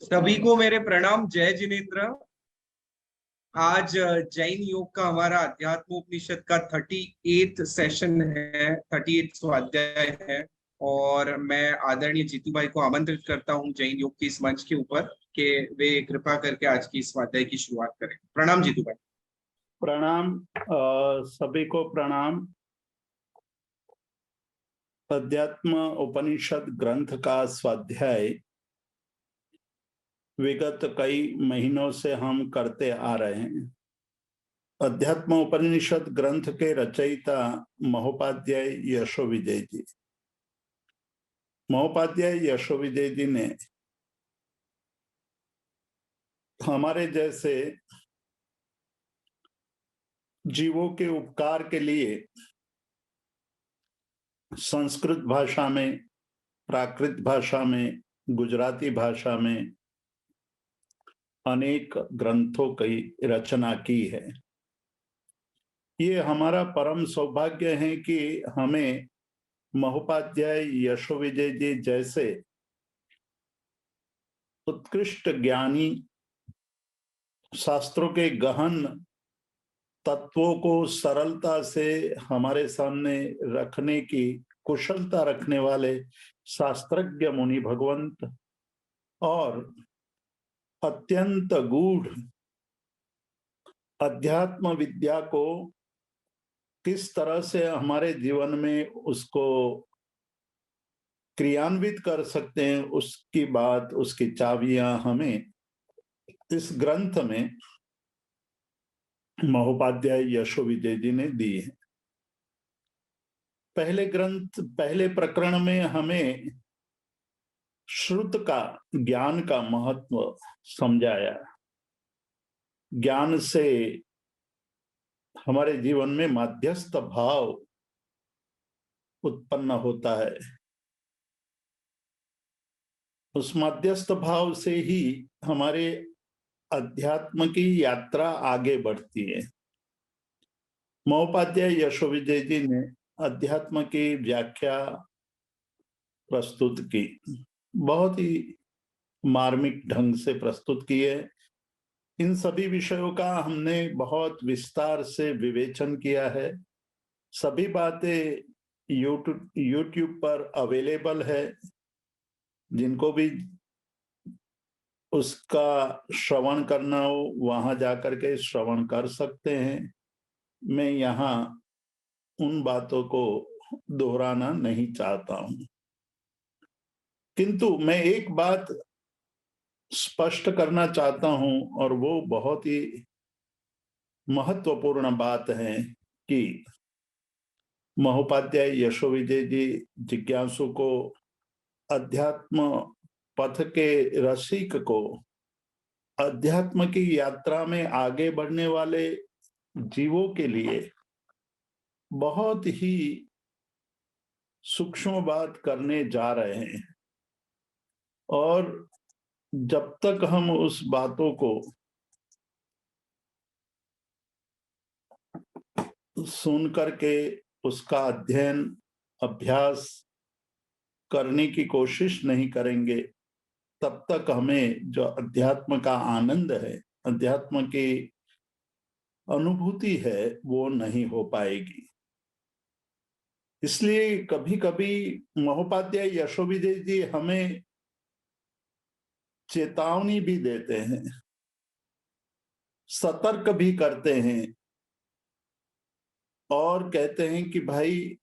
सभी को मेरे प्रणाम। जय जिनेन्द्र। आज जैन योग का हमारा अध्यात्मोपनिषद का 38 सेशन है, 38 स्वाध्याय है। और मैं आदरणीय जीतू भाई को आमंत्रित करता हूं जैन योग के इस मंच के ऊपर कि वे कृपा करके आज की इस स्वाध्याय की शुरुआत करें। प्रणाम जीतू भाई। प्रणाम। सभी को प्रणाम। अध्यात्म उपनिषद ग्रंथ का स्वाध्याय विगत कई महीनों से हम करते आ रहे हैं। अध्यात्म उपनिषद ग्रंथ के रचयिता महोपाध्याय यशोविजय जी। महोपाध्याय यशोविजय जी ने हमारे जैसे जीवों के उपकार के लिए संस्कृत भाषा में, प्राकृत भाषा में, गुजराती भाषा में अनेक ग्रंथों की रचना की है। ये हमारा परम सौभाग्य है कि हमें महोपाध्याय यशोविजय जी जैसे उत्कृष्ट ज्ञानी, शास्त्रों के गहन तत्वों को सरलता से हमारे सामने रखने की कुशलता रखने वाले शास्त्रज्ञ मुनि भगवंत और अत्यंत गूढ़ अध्यात्म विद्या को किस तरह से हमारे जीवन में उसको क्रियान्वित कर सकते हैं, उसकी बात, उसकी चाबियां हमें इस ग्रंथ में महोपाध्याय यशोविजय जी ने दी है। पहले प्रकरण में हमें श्रुत का, ज्ञान का महत्व समझाया। ज्ञान से हमारे जीवन में मध्यस्थ भाव उत्पन्न होता है। उस मध्यस्थ भाव से ही हमारे अध्यात्म की यात्रा आगे बढ़ती है। महोपाध्याय यशोविजय जी ने अध्यात्म की व्याख्या प्रस्तुत की, बहुत ही मार्मिक ढंग से प्रस्तुत की है। इन सभी विषयों का हमने बहुत विस्तार से विवेचन किया है। सभी बातें यूट्यूब पर अवेलेबल है, जिनको भी उसका श्रवण करना हो वहां जाकर के श्रवण कर सकते हैं। मैं यहाँ उन बातों को दोहराना नहीं चाहता हूं, किंतु मैं एक बात स्पष्ट करना चाहता हूं, और वो बहुत ही महत्वपूर्ण बात है कि महोपाध्याय यशोविजय जी जिज्ञासु को, अध्यात्म पथ के रसिक को, अध्यात्म की यात्रा में आगे बढ़ने वाले जीवों के लिए बहुत ही सूक्ष्म बात करने जा रहे हैं। और जब तक हम उस बातों को सुन करके उसका अध्ययन, अभ्यास करने की कोशिश नहीं करेंगे, तब तक हमें जो अध्यात्म का आनंद है, अध्यात्म की अनुभूति है, वो नहीं हो पाएगी। इसलिए कभी कभी महोपाध्याय यशोविजय जी हमें चेतावनी भी देते हैं, सतर्क भी करते हैं, और कहते हैं कि भाई,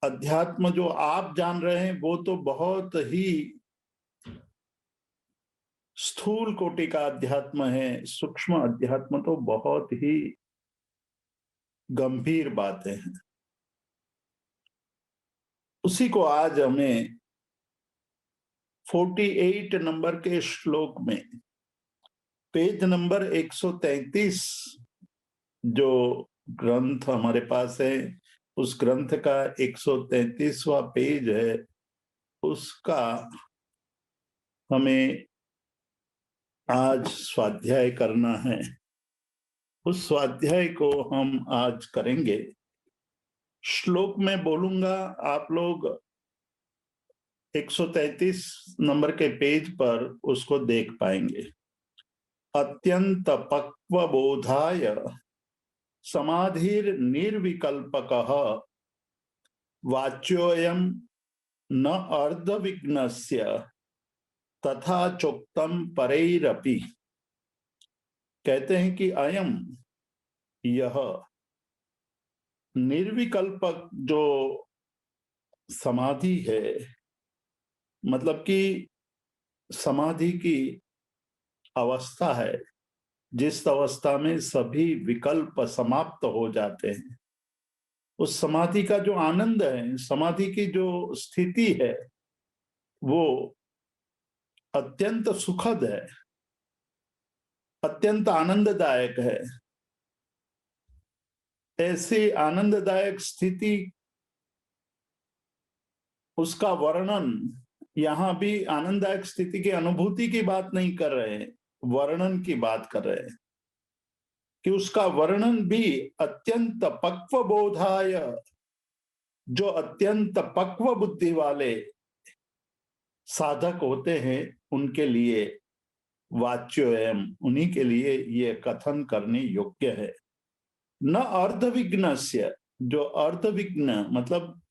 अध्यात्म जो आप जान रहे हैं वो तो बहुत ही स्थूल कोटि का अध्यात्म है, सूक्ष्म अध्यात्म तो बहुत ही गंभीर बातें हैं। उसी को आज हमें 48 नंबर के श्लोक में, पेज नंबर 133 जो ग्रंथ हमारे पास है, उस ग्रंथ का 133वां पेज है, उसका हमें आज स्वाध्याय करना है। उस स्वाध्याय को हम आज करेंगे। श्लोक में बोलूंगा, आप लोग 133 नंबर के पेज पर उसको देख पाएंगे। अत्यंत पक्व बोधाय समाधिर निर्विकल्पकः वाच्योऽयं न अर्धविघ्नस्य तथा चोक्तम परैरपि। कहते हैं कि अयम, यह निर्विकल्पक जो समाधि है, मतलब कि समाधि की अवस्था है जिस अवस्था में सभी विकल्प समाप्त हो जाते हैं, उस समाधि का जो आनंद है, समाधि की जो स्थिति है, वो अत्यंत सुखद है, अत्यंत आनंददायक है। ऐसी आनंददायक स्थिति, उसका वर्णन, यहां भी आनंददायक स्थिति की अनुभूति की बात नहीं कर रहे हैं, वर्णन की बात कर रहे हैं कि उसका वर्णन भी अत्यंत पक्व बोधाय, जो अत्यंत पक्व बुद्धि वाले साधक होते हैं उनके लिए वाच्योयम, उन्हीं के लिए ये कथन करने योग्य है। न अर्धविघ्नस्य, जो अर्धविघ्न मतलब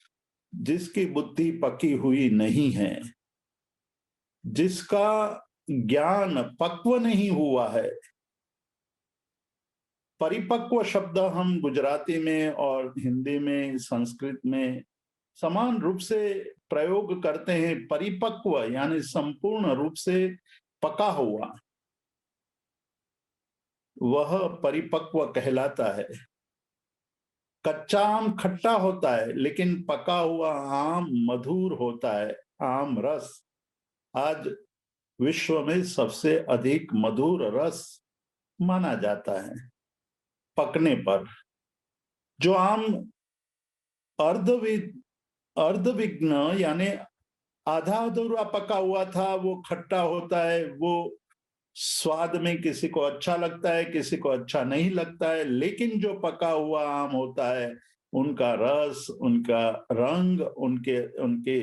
जिसकी बुद्धि पकी हुई नहीं है, जिसका ज्ञान पक्व नहीं हुआ है। परिपक्व शब्द हम गुजराती में और हिंदी में, संस्कृत में समान रूप से प्रयोग करते हैं। परिपक्व यानी संपूर्ण रूप से पका हुआ, वह परिपक्व कहलाता है। कच्चा आम खट्टा होता है, लेकिन पका हुआ आम मधुर होता है। आम रस आज विश्व में सबसे अधिक मधुर रस माना जाता है पकने पर। जो आम अर्धविघ्न यानी आधा अधूरा पका हुआ था, वो खट्टा होता है। वो स्वाद में किसी को अच्छा लगता है, किसी को अच्छा नहीं लगता है। लेकिन जो पका हुआ आम होता है, उनका रस, उनका रंग, उनके उनकी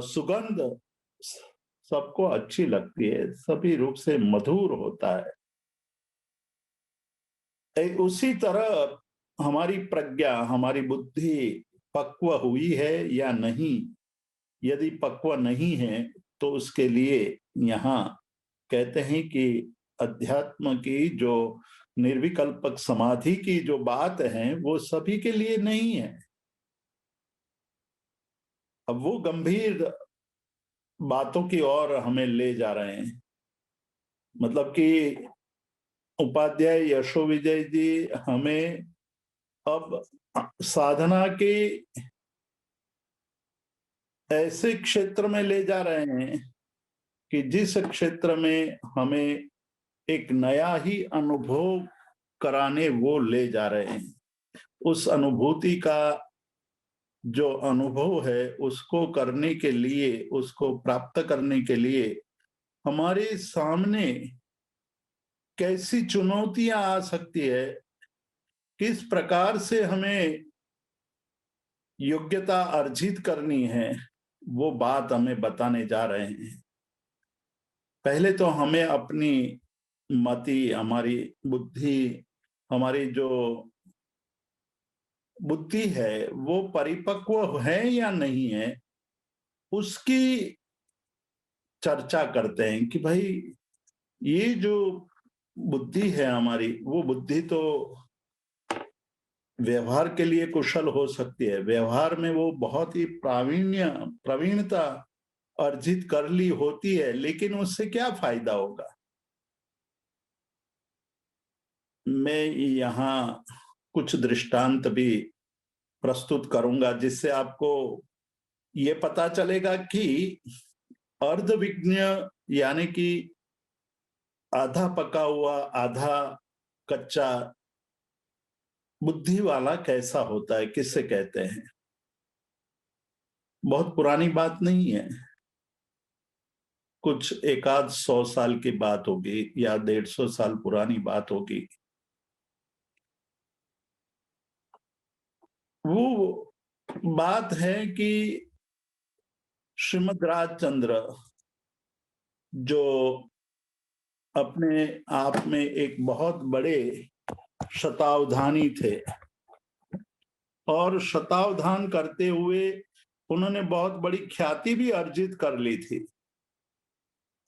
सुगंध सबको अच्छी लगती है, सभी रूप से मधुर होता है। उसी तरह हमारी प्रज्ञा, हमारी बुद्धि पक्व हुई है या नहीं। यदि पक्व नहीं है तो उसके लिए यहाँ कहते हैं कि अध्यात्म की जो निर्विकल्पक समाधि की जो बात है, वो सभी के लिए नहीं है। अब वो गंभीर बातों की ओर हमें ले जा रहे हैं। मतलब कि उपाध्याय यशो विजय जी हमें अब साधना के ऐसे क्षेत्र में ले जा रहे हैं कि जिस क्षेत्र में हमें एक नया ही अनुभव कराने वो ले जा रहे हैं। उस अनुभूति का जो अनुभव है, उसको करने के लिए, उसको प्राप्त करने के लिए हमारे सामने कैसी चुनौतियां आ सकती है, किस प्रकार से हमें योग्यता अर्जित करनी है, वो बात हमें बताने जा रहे हैं। पहले तो हमें अपनी मति, हमारी बुद्धि, हमारी जो बुद्धि है वो परिपक्व है या नहीं है, उसकी चर्चा करते हैं कि भाई ये जो बुद्धि है हमारी, वो बुद्धि तो व्यवहार के लिए कुशल हो सकती है, व्यवहार में वो बहुत ही प्रवीणता अर्जित कर ली होती है, लेकिन उससे क्या फायदा होगा। मैं यहाँ कुछ दृष्टांत भी प्रस्तुत करूंगा जिससे आपको ये पता चलेगा कि अर्धविज्ञ यानी कि आधा पका हुआ, आधा कच्चा बुद्धि वाला कैसा होता है, किससे कहते हैं। बहुत पुरानी बात नहीं है, कुछ 100 साल की बात होगी या 150 साल पुरानी बात होगी। वो बात है कि श्रीमद राजचंद्र जो अपने आप में एक बहुत बड़े शतावधानी थे और शतावधान करते हुए उन्होंने बहुत बड़ी ख्याति भी अर्जित कर ली थी,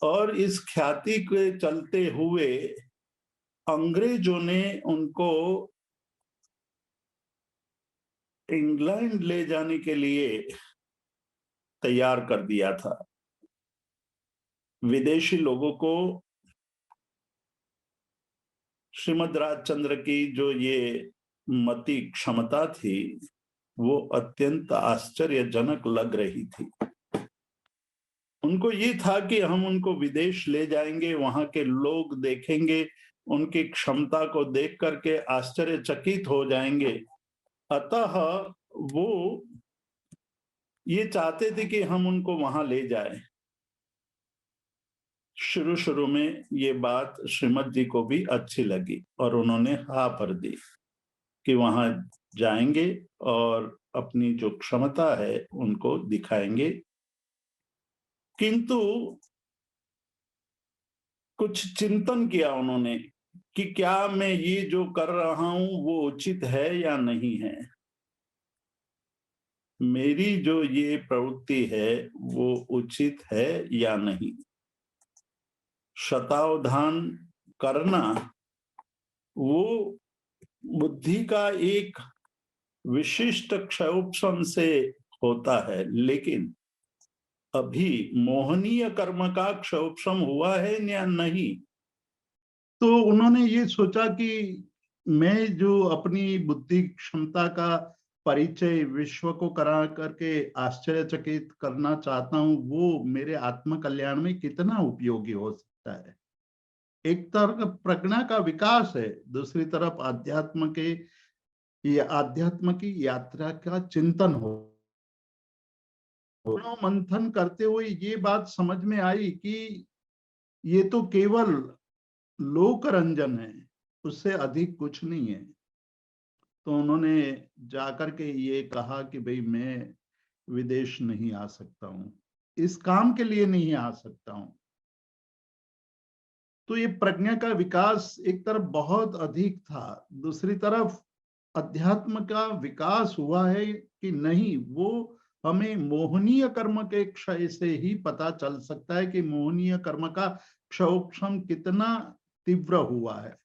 और इस ख्याति के चलते हुए अंग्रेजों ने उनको इंग्लैंड ले जाने के लिए तैयार कर दिया था। विदेशी लोगों को श्रीमद राजचंद्र की जो ये मति क्षमता थी वो अत्यंत आश्चर्यजनक लग रही थी। उनको ये था कि हम उनको विदेश ले जाएंगे, वहां के लोग देखेंगे, उनकी क्षमता को देख करके आश्चर्यचकित हो जाएंगे। अतः वो ये चाहते थे कि हम उनको वहां ले जाएं। शुरू शुरू में ये बात श्रीमद जी को भी अच्छी लगी और उन्होंने हाँ भर दी कि वहां जाएंगे और अपनी जो क्षमता है उनको दिखाएंगे। किंतु कुछ चिंतन किया उन्होंने कि क्या मैं ये जो कर रहा हूं वो उचित है या नहीं है, मेरी जो ये प्रवृत्ति है वो उचित है या नहीं। शतावधान करना वो बुद्धि का एक विशिष्ट क्षयोपशम से होता है, लेकिन अभी मोहनीय कर्म का क्षयोपशम हुआ है या नहीं। तो उन्होंने ये सोचा कि मैं जो अपनी बुद्धि क्षमता का परिचय विश्व को करा करके आश्चर्यचकित करना चाहता हूं, वो मेरे आत्म कल्याण में कितना उपयोगी हो सकता है। एक तरफ प्रज्ञा का विकास है, दूसरी तरफ आध्यात्म की यात्रा का चिंतन हो। मंथन करते हुए ये बात समझ में आई कि ये तो केवल लोक रंजन है, उससे अधिक कुछ नहीं है। तो उन्होंने जाकर के ये कहा कि भाई मैं विदेश नहीं आ सकता हूं, इस काम के लिए नहीं आ सकता हूं। तो ये प्रज्ञा का विकास एक तरफ बहुत अधिक था, दूसरी तरफ अध्यात्म का विकास हुआ है कि नहीं, वो हमें मोहनीय कर्म के क्षय से ही पता चल सकता है कि मोहनीय कर्म का क्षयोपशम कितना तीव्र हुआ है।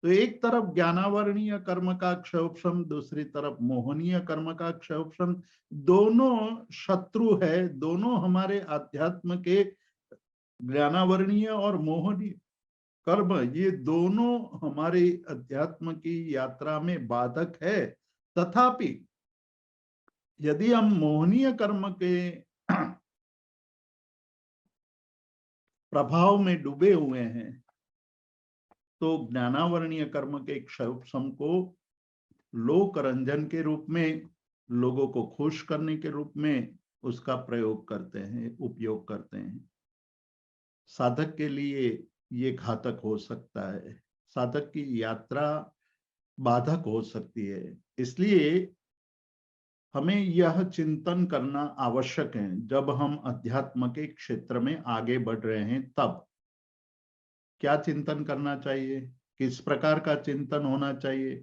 तो एक तरफ ज्ञानावरणीय कर्म का क्षयोपशम, दूसरी तरफ मोहनीय कर्म का क्षयोपशम, दोनों शत्रु है। दोनों हमारे अध्यात्म के ज्ञानावरणीय और मोहनीय कर्म, ये दोनों हमारे अध्यात्म की यात्रा में बाधक है। तथापि यदि हम मोहनीय कर्म के प्रभाव में डूबे हुए हैं तो ज्ञानावरणीय कर्म के क्षयोपशम को लोक रंजन के रूप में, लोगों को खुश करने के रूप में उसका प्रयोग करते हैं, उपयोग करते हैं। साधक के लिए ये घातक हो सकता है, साधक की यात्रा बाधक हो सकती है। इसलिए हमें यह चिंतन करना आवश्यक है जब हम अध्यात्म के क्षेत्र में आगे बढ़ रहे हैं। तब क्या चिंतन करना चाहिए, किस प्रकार का चिंतन होना चाहिए?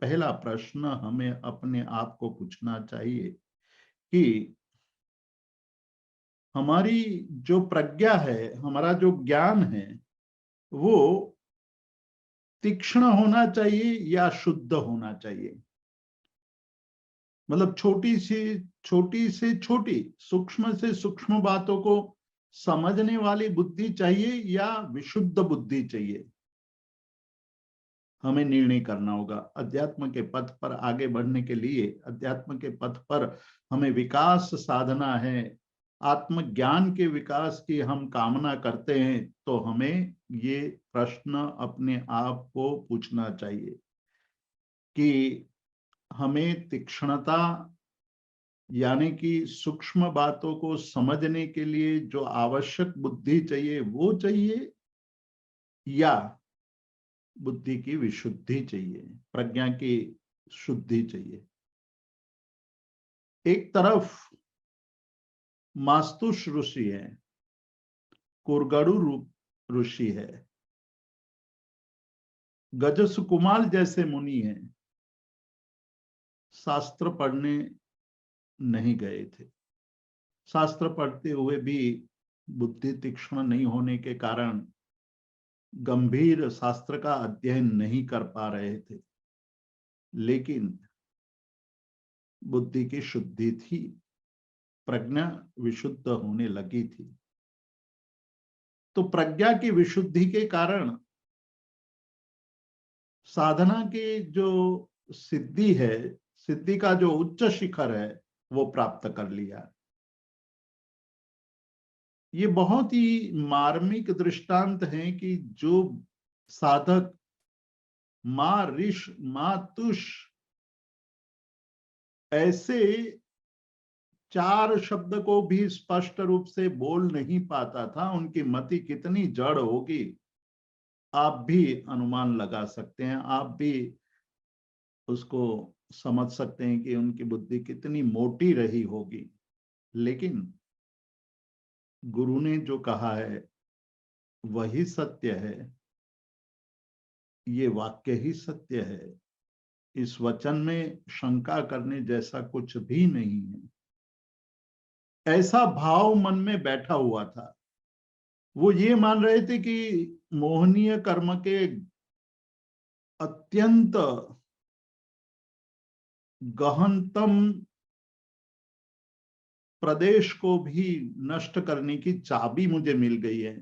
पहला प्रश्न हमें अपने आप को पूछना चाहिए कि हमारी जो प्रज्ञा है, हमारा जो ज्ञान है, वो तीक्ष्ण होना चाहिए या शुद्ध होना चाहिए। मतलब छोटी से छोटी, सूक्ष्म से सूक्ष्म बातों को समझने वाली बुद्धि चाहिए या विशुद्ध बुद्धि चाहिए, हमें निर्णय करना होगा। अध्यात्म के पथ पर आगे बढ़ने के लिए, अध्यात्म के पथ पर हमें विकास साधना है, आत्मज्ञान के विकास की हम कामना करते हैं, तो हमें ये प्रश्न अपने आप को पूछना चाहिए कि हमें तीक्ष्णता यानी कि सूक्ष्म बातों को समझने के लिए जो आवश्यक बुद्धि चाहिए वो चाहिए, या बुद्धि की विशुद्धि चाहिए, प्रज्ञा की शुद्धि चाहिए। एक तरफ मास्तुष ऋषि है, कुरगड़ु ऋषि है, गजसुकुमाल जैसे मुनि हैं, शास्त्र पढ़ने नहीं गए थे। शास्त्र पढ़ते हुए भी बुद्धि तीक्ष्ण नहीं होने के कारण गंभीर शास्त्र का अध्ययन नहीं कर पा रहे थे, लेकिन बुद्धि की शुद्धि थी, प्रज्ञा विशुद्ध होने लगी थी। तो प्रज्ञा की विशुद्धि के कारण साधना की जो सिद्धि है, सिद्धि का जो उच्च शिखर है, वो प्राप्त कर लिया। ये बहुत ही मार्मिक दृष्टांत है कि जो साधक मां ऋष मां तुष ऐसे 4 शब्द को भी स्पष्ट रूप से बोल नहीं पाता था, उनकी मति कितनी जड़ होगी आप भी अनुमान लगा सकते हैं, आप भी उसको समझ सकते हैं कि उनकी बुद्धि कितनी मोटी रही होगी। लेकिन गुरु ने जो कहा है वही सत्य है, ये वाक्य ही सत्य है, इस वचन में शंका करने जैसा कुछ भी नहीं है। ऐसा भाव मन में बैठा हुआ था। वो ये मान रहे थे कि मोहनीय कर्म के अत्यंत गहनतम प्रदेश को भी नष्ट करने की चाबी मुझे मिल गई है।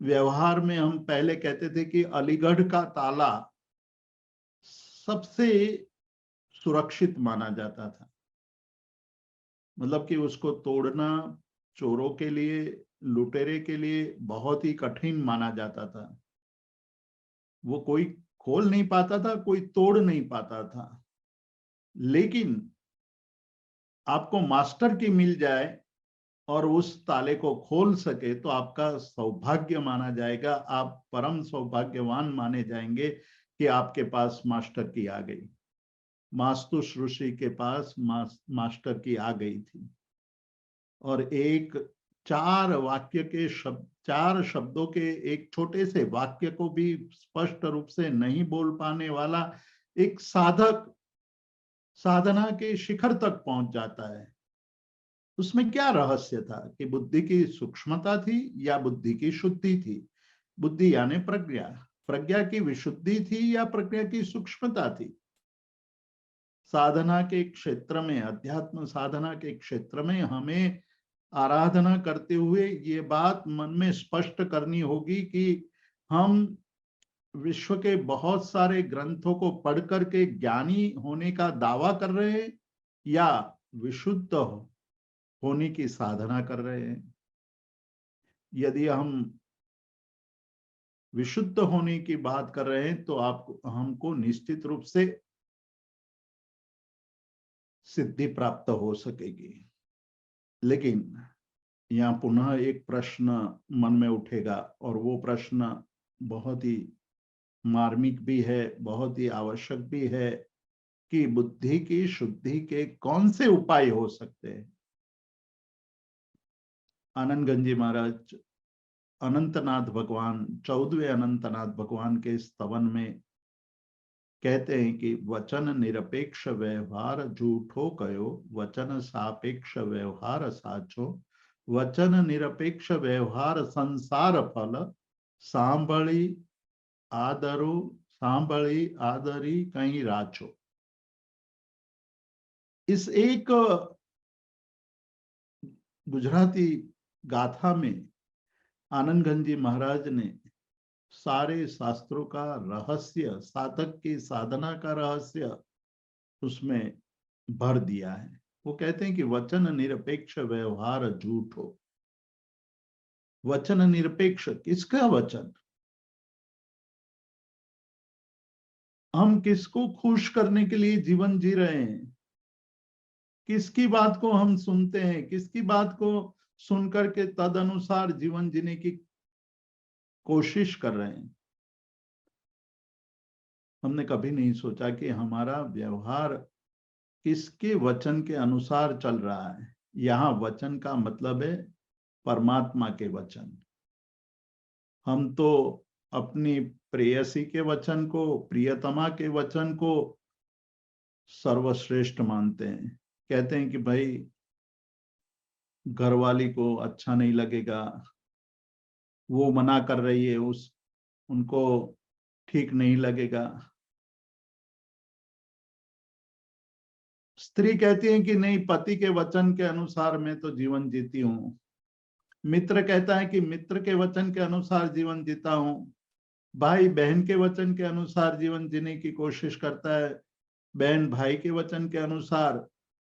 व्यवहार में हम पहले कहते थे कि अलीगढ़ का ताला सबसे सुरक्षित माना जाता था, मतलब कि उसको तोड़ना चोरों के लिए, लुटेरे के लिए बहुत ही कठिन माना जाता था। वो कोई खोल नहीं पाता था, कोई तोड़ नहीं पाता था। लेकिन आपको मास्टर की मिल जाए और उस ताले को खोल सके तो आपका सौभाग्य माना जाएगा, आप परम सौभाग्यवान माने जाएंगे कि आपके पास मास्टर की आ गई। मास्तुष ऋषि के पास मास्टर की आ गई थी और एक 4 वाक्य के शब्द, 4 शब्दों के एक छोटे से वाक्य को भी स्पष्ट रूप से नहीं बोल पाने वाला एक साधक साधना के शिखर तक पहुंच जाता है। उसमें क्या रहस्य था कि बुद्धि की सूक्ष्मता थी या बुद्धि की शुद्धि थी? बुद्धि यानी प्रज्ञा, प्रज्ञा की विशुद्धि थी या प्रज्ञा की सूक्ष्मता थी? साधना के क्षेत्र में, अध्यात्म साधना के क्षेत्र में हमें आराधना करते हुए ये बात मन में स्पष्ट करनी होगी कि हम विश्व के बहुत सारे ग्रंथों को पढ़ करके ज्ञानी होने का दावा कर रहे हैं या विशुद्ध होने की साधना कर रहे हैं। यदि हम विशुद्ध होने की बात कर रहे हैं तो आपको हमको निश्चित रूप से सिद्धि प्राप्त हो सकेगी। लेकिन यहाँ पुनः एक प्रश्न मन में उठेगा और वो प्रश्न बहुत ही मार्मिक भी है, बहुत ही आवश्यक भी है कि बुद्धि की शुद्धि के कौन से उपाय हो सकते हैं। आनंदगंज महाराज अनंतनाथ भगवान, 14वें अनंतनाथ भगवान के स्तवन में कहते हैं कि वचन निरपेक्ष व्यवहार झूठो कयो, वचन सापेक्ष व्यवहार साचो, वचन निरपेक्ष व्यवहार संसार फल, सांभळी आदरो सांभळी आदरी कहीं राचो। इस एक गुजराती गाथा में आनंदगंज जी महाराज ने सारे शास्त्रों का रहस्य, साधक की साधना का रहस्य उसमें भर दिया है। वो कहते हैं कि वचन निरपेक्ष व्यवहार झूठ हो। वचन निरपेक्ष किसका वचन? हम किसको खुश करने के लिए जीवन जी रहे हैं? किसकी बात को हम सुनते हैं? किसकी बात को सुनकर के तद अनुसार जीवन जीने की कोशिश कर रहे हैं? हमने कभी नहीं सोचा कि हमारा व्यवहार किसके वचन के अनुसार चल रहा है। यहाँ वचन का मतलब है परमात्मा के वचन। हम तो अपनी प्रेयसी के वचन को, प्रियतमा के वचन को सर्वश्रेष्ठ मानते हैं। कहते हैं कि भाई घरवाली को अच्छा नहीं लगेगा, वो मना कर रही है, उनको ठीक नहीं लगेगा। स्त्री कहती है कि नहीं, पति के वचन के अनुसार मैं तो जीवन जीती हूँ। मित्र कहता है कि मित्र के वचन के अनुसार जीवन जीता हूँ। भाई बहन के वचन के अनुसार जीवन जीने की कोशिश करता है, बहन भाई के वचन के अनुसार।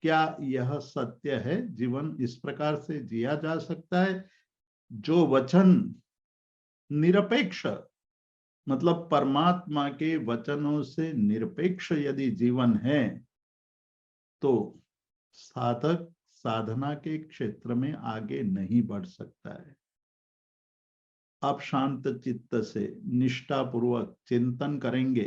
क्या यह सत्य है? जीवन इस प्रकार से जिया जा सकता है? जो वचन निरपेक्ष, मतलब परमात्मा के वचनों से निरपेक्ष यदि जीवन है, तो साधक साधना के क्षेत्र में आगे नहीं बढ़ सकता है। आप शांत चित्त से निष्ठापूर्वक चिंतन करेंगे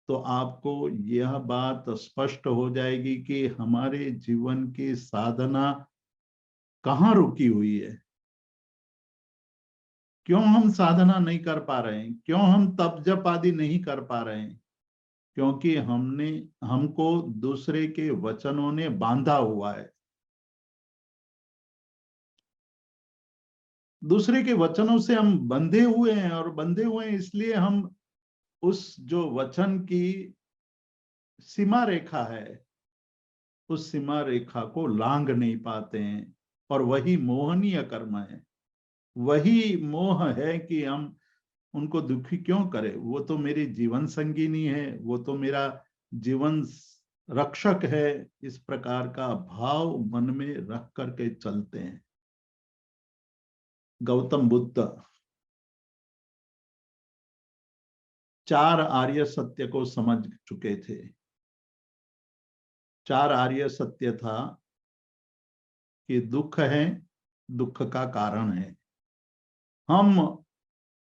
तो आपको यह बात स्पष्ट हो जाएगी कि हमारे जीवन की साधना कहाँ रुकी हुई है, क्यों हम साधना नहीं कर पा रहे हैं, क्यों हम तप जप आदि नहीं कर पा रहे हैं। क्योंकि हमको दूसरे के वचनों ने बांधा हुआ है। दूसरे के वचनों से हम बंधे हुए हैं, और बंधे हुए हैं इसलिए हम उस जो वचन की सीमा रेखा है, उस सीमा रेखा को लांघ नहीं पाते हैं। और वही मोहनीय कर्म है, वही मोह है कि हम उनको दुखी क्यों करें। वो तो मेरी जीवन संगिनी है, वो तो मेरा जीवन रक्षक है। इस प्रकार का भाव मन में रख करके चलते हैं। गौतम बुद्ध 4 आर्य सत्य को समझ चुके थे। 4 आर्य सत्य था कि दुख है, दुख का कारण है। हम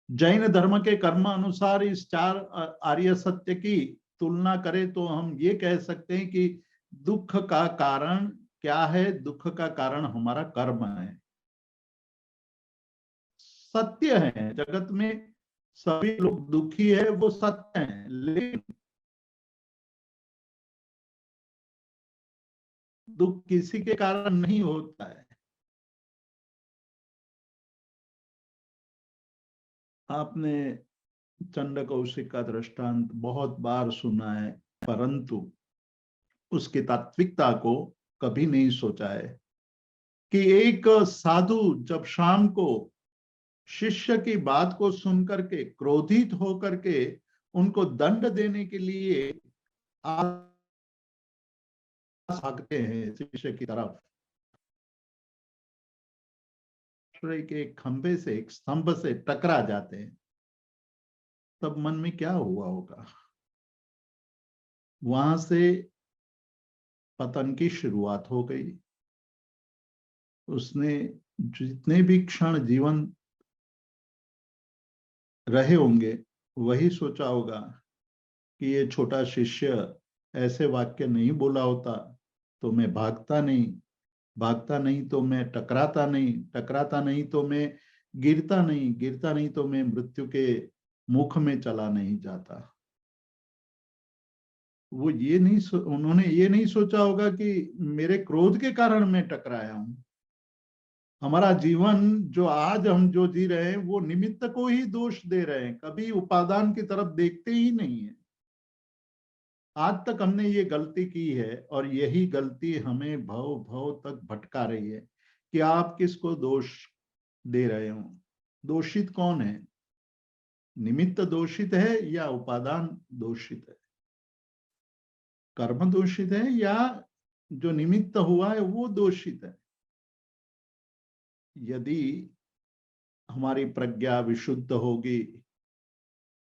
जैन धर्म के कर्म अनुसार इस 4 आर्य सत्य की तुलना करें तो हम ये कह सकते हैं कि दुख का कारण क्या है? दुख का कारण हमारा कर्म है। सत्य है, जगत में सभी लोग दुखी है, वो सत्य है। लेकिन दुख किसी के कारण नहीं होता है। आपने चंड कौशिक का दृष्टांत बहुत बार सुना है, परंतु उसकी तात्विकता को कभी नहीं सोचा है कि एक साधु जब शाम को शिष्य की बात को सुनकर के क्रोधित होकर के उनको दंड देने के लिए भागते हैं शिष्य की तरफ, के एक खंभे से, एक स्तंभ से टकरा जाते हैं, तब मन में क्या हुआ होगा? वहां से पतन की शुरुआत हो गई। उसने जितने भी क्षण जीवन रहे होंगे वही सोचा होगा कि ये छोटा शिष्य ऐसे वाक्य नहीं बोला होता तो मैं भागता नहीं, भागता नहीं तो मैं टकराता नहीं, टकराता नहीं तो मैं गिरता नहीं, गिरता नहीं तो मैं मृत्यु के मुख में चला नहीं जाता। वो ये नहीं उन्होंने ये नहीं सोचा होगा कि मेरे क्रोध के कारण मैं टकराया हूं। हमारा जीवन जो आज हम जो जी रहे हैं वो निमित्त को ही दोष दे रहे हैं, कभी उपादान की तरफ देखते ही नहीं है। आज तक हमने ये गलती की है और यही गलती हमें भव भव तक भटका रही है कि आप किसको दोष दे रहे हो। दोषित कौन है? निमित्त दोषित है या उपादान दोषित है? कर्म दोषित है या जो निमित्त हुआ है वो दोषित है? यदि हमारी प्रज्ञा विशुद्ध होगी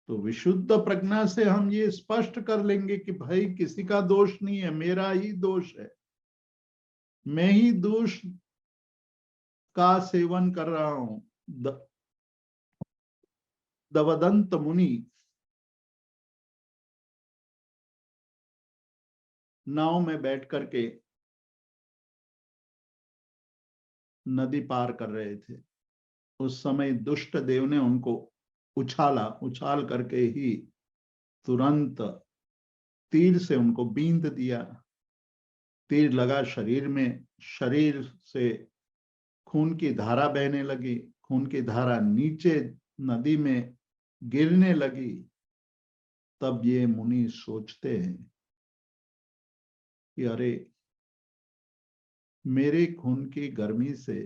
तो विशुद्ध प्रज्ञा से हम ये स्पष्ट कर लेंगे कि भाई किसी का दोष नहीं है, मेरा ही दोष है। मैं ही दोष का सेवन कर रहा हूं। दवदंत मुनि नाव में बैठ करके नदी पार कर रहे थे। उस समय दुष्ट देव ने उनको उछाला, उछाल करके ही तुरंत तीर से उनको बींध दिया। तीर लगा शरीर में, शरीर से खून की धारा बहने लगी, खून की धारा नीचे नदी में गिरने लगी। तब ये मुनि सोचते हैं कि अरे, मेरे खून की गर्मी से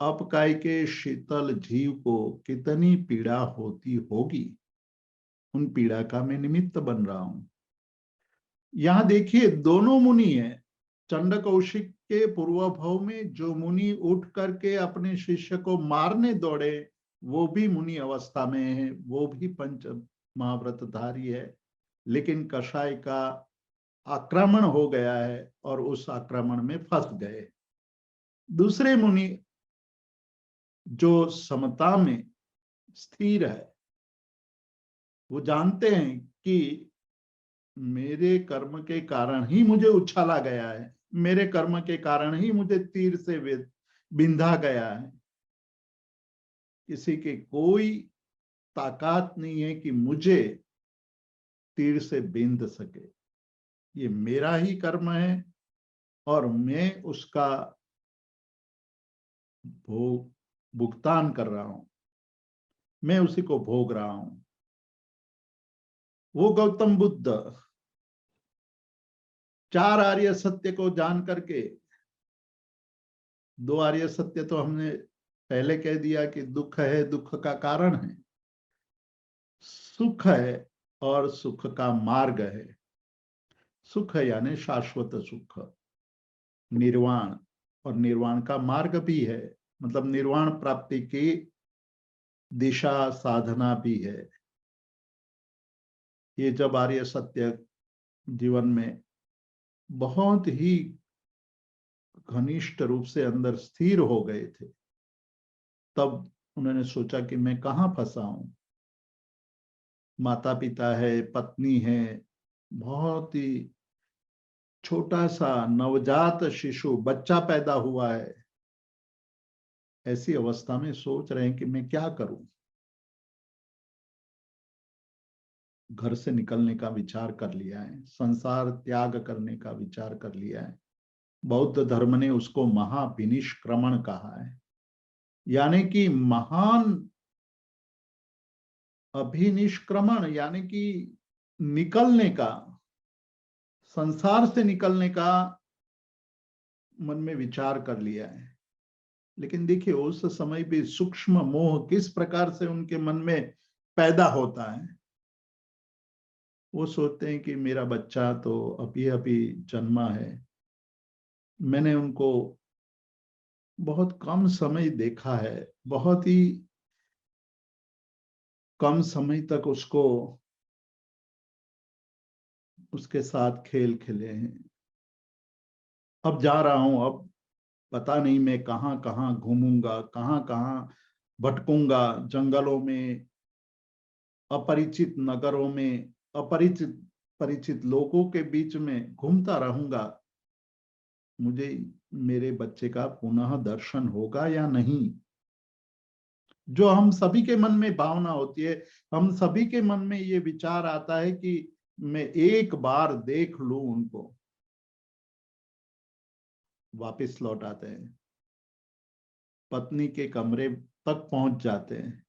अपकाय के शीतल जीव को कितनी पीड़ा होती होगी, उन पीड़ा का मैं निमित्त बन रहा हूं। यहां देखिए दोनों मुनि हैं। चंड कौशिक के पूर्वभाव में जो मुनि उठ करके अपने शिष्य को मारने दौड़े, वो भी मुनि अवस्था में है, वो भी पंच महाव्रतधारी है, लेकिन कषाय का आक्रमण हो गया है और उस आक्रमण में फंस गए। दूसरे मुनि जो समता में स्थिर है, वो जानते हैं कि मेरे कर्म के कारण ही मुझे उछाला गया है, मेरे कर्म के कारण ही मुझे तीर से बिंधा गया है। किसी की कोई ताकत नहीं है कि मुझे तीर से बिंध सके। ये मेरा ही कर्म है और मैं उसका भुगतान कर रहा हूं, मैं उसी को भोग रहा हूं। वो गौतम बुद्ध 4 आर्य सत्य को जान करके, 2 आर्य सत्य तो हमने पहले कह दिया कि दुख है, दुख का कारण है, सुख है और सुख का मार्ग है। सुख है यानी शाश्वत सुख, निर्वाण, और निर्वाण का मार्ग भी है, मतलब निर्वाण प्राप्ति की दिशा साधना भी है। ये जब आर्य सत्य जीवन में बहुत ही घनिष्ठ रूप से अंदर स्थिर हो गए थे, तब उन्होंने सोचा कि मैं कहाँ फंसा हूं। माता पिता है, पत्नी है, बहुत ही छोटा सा नवजात शिशु, बच्चा पैदा हुआ है। ऐसी अवस्था में सोच रहे हैं कि मैं क्या करूं। घर से निकलने का विचार कर लिया है, संसार त्याग करने का विचार कर लिया है। बौद्ध धर्म ने उसको महाविनिष्क्रमण कहा है, यानी कि महान अभिनिष्क्रमण, यानी कि निकलने का, संसार से निकलने का मन में विचार कर लिया है। लेकिन देखिए उस समय भी सूक्ष्म मोह किस प्रकार से उनके मन में पैदा होता है। वो सोचते हैं कि मेरा बच्चा तो अभी अभी जन्मा है, मैंने उनको बहुत कम समय देखा है, बहुत ही कम समय तक उसको, उसके साथ खेल खेले हैं। अब जा रहा हूं, अब पता नहीं मैं कहाँ कहाँ घूमूंगा, कहाँ कहाँ भटकूंगा, जंगलों में, अपरिचित नगरों में, अपरिचित परिचित लोगों के बीच में घूमता रहूंगा। मुझे मेरे बच्चे का पुनः दर्शन होगा या नहीं। जो हम सभी के मन में भावना होती है, हम सभी के मन में ये विचार आता है कि मैं एक बार देख लूं उनको। वापस लौट आते हैं, पत्नी के कमरे तक पहुंच जाते हैं।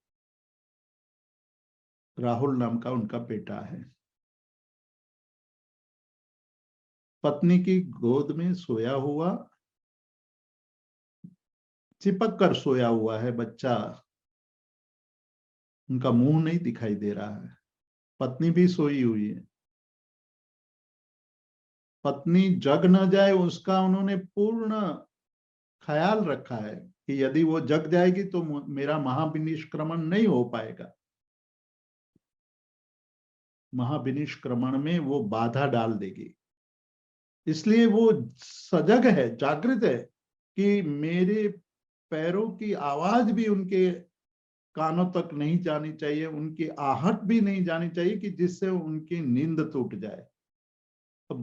राहुल नाम का उनका बेटा है। पत्नी की गोद में सोया हुआ, चिपक कर सोया हुआ है बच्चा, उनका मुंह नहीं दिखाई दे रहा है। पत्नी भी सोई हुई है। पत्नी जग न जाए उसका उन्होंने पूर्ण ख्याल रखा है कि यदि वो जग जाएगी तो मेरा महाविनिष्क्रमण नहीं हो पाएगा। महाविनिष्क्रमण में वो बाधा डाल देगी, इसलिए वो सजग है, जागृत है कि मेरे पैरों की आवाज भी उनके कानों तक नहीं जानी चाहिए, उनकी आहट भी नहीं जानी चाहिए कि जिससे उनकी नींद टूट जाए। अब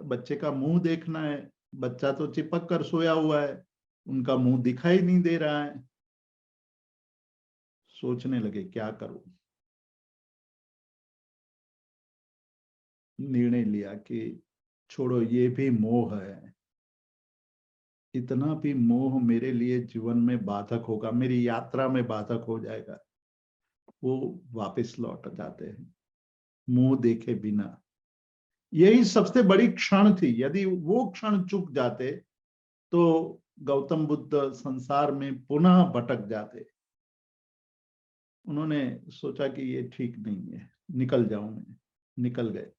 बच्चे का मुंह देखना है, बच्चा तो चिपक कर सोया हुआ है, उनका मुंह दिखाई नहीं दे रहा है। सोचने लगे क्या करूं। निर्णय लिया कि छोड़ो, ये भी मोह है। इतना भी मोह मेरे लिए जीवन में बाधक होगा, मेरी यात्रा में बाधक हो जाएगा। वो वापस लौट जाते हैं मुंह देखे बिना। यही सबसे बड़ी क्षण थी। यदि वो क्षण चूक जाते तो गौतम बुद्ध संसार में पुनः भटक जाते। उन्होंने सोचा कि ये ठीक नहीं है, निकल जाऊं मैं। निकल गए।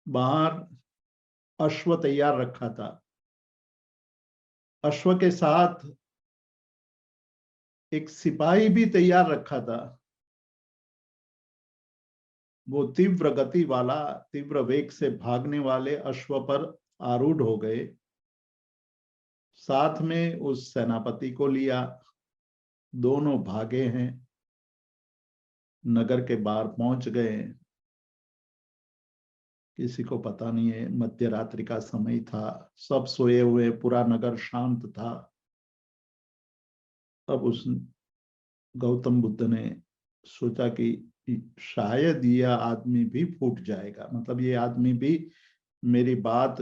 बाहर अश्व तैयार रखा था। अश्व के साथ एक सिपाही भी तैयार रखा था। वो तीव्र गति वाला, तीव्र वेग से भागने वाले अश्व पर आरूढ़ हो गए। साथ में उस सेनापति को लिया। दोनों भागे हैं। नगर के बाहर पहुंच गए। किसी को पता नहीं है, मध्य रात्रि का समय था, सब सोए हुए, पूरा नगर शांत था। अब उस गौतम बुद्ध ने सोचा कि शायद यह आदमी भी फूट जाएगा, मतलब ये आदमी भी मेरी बात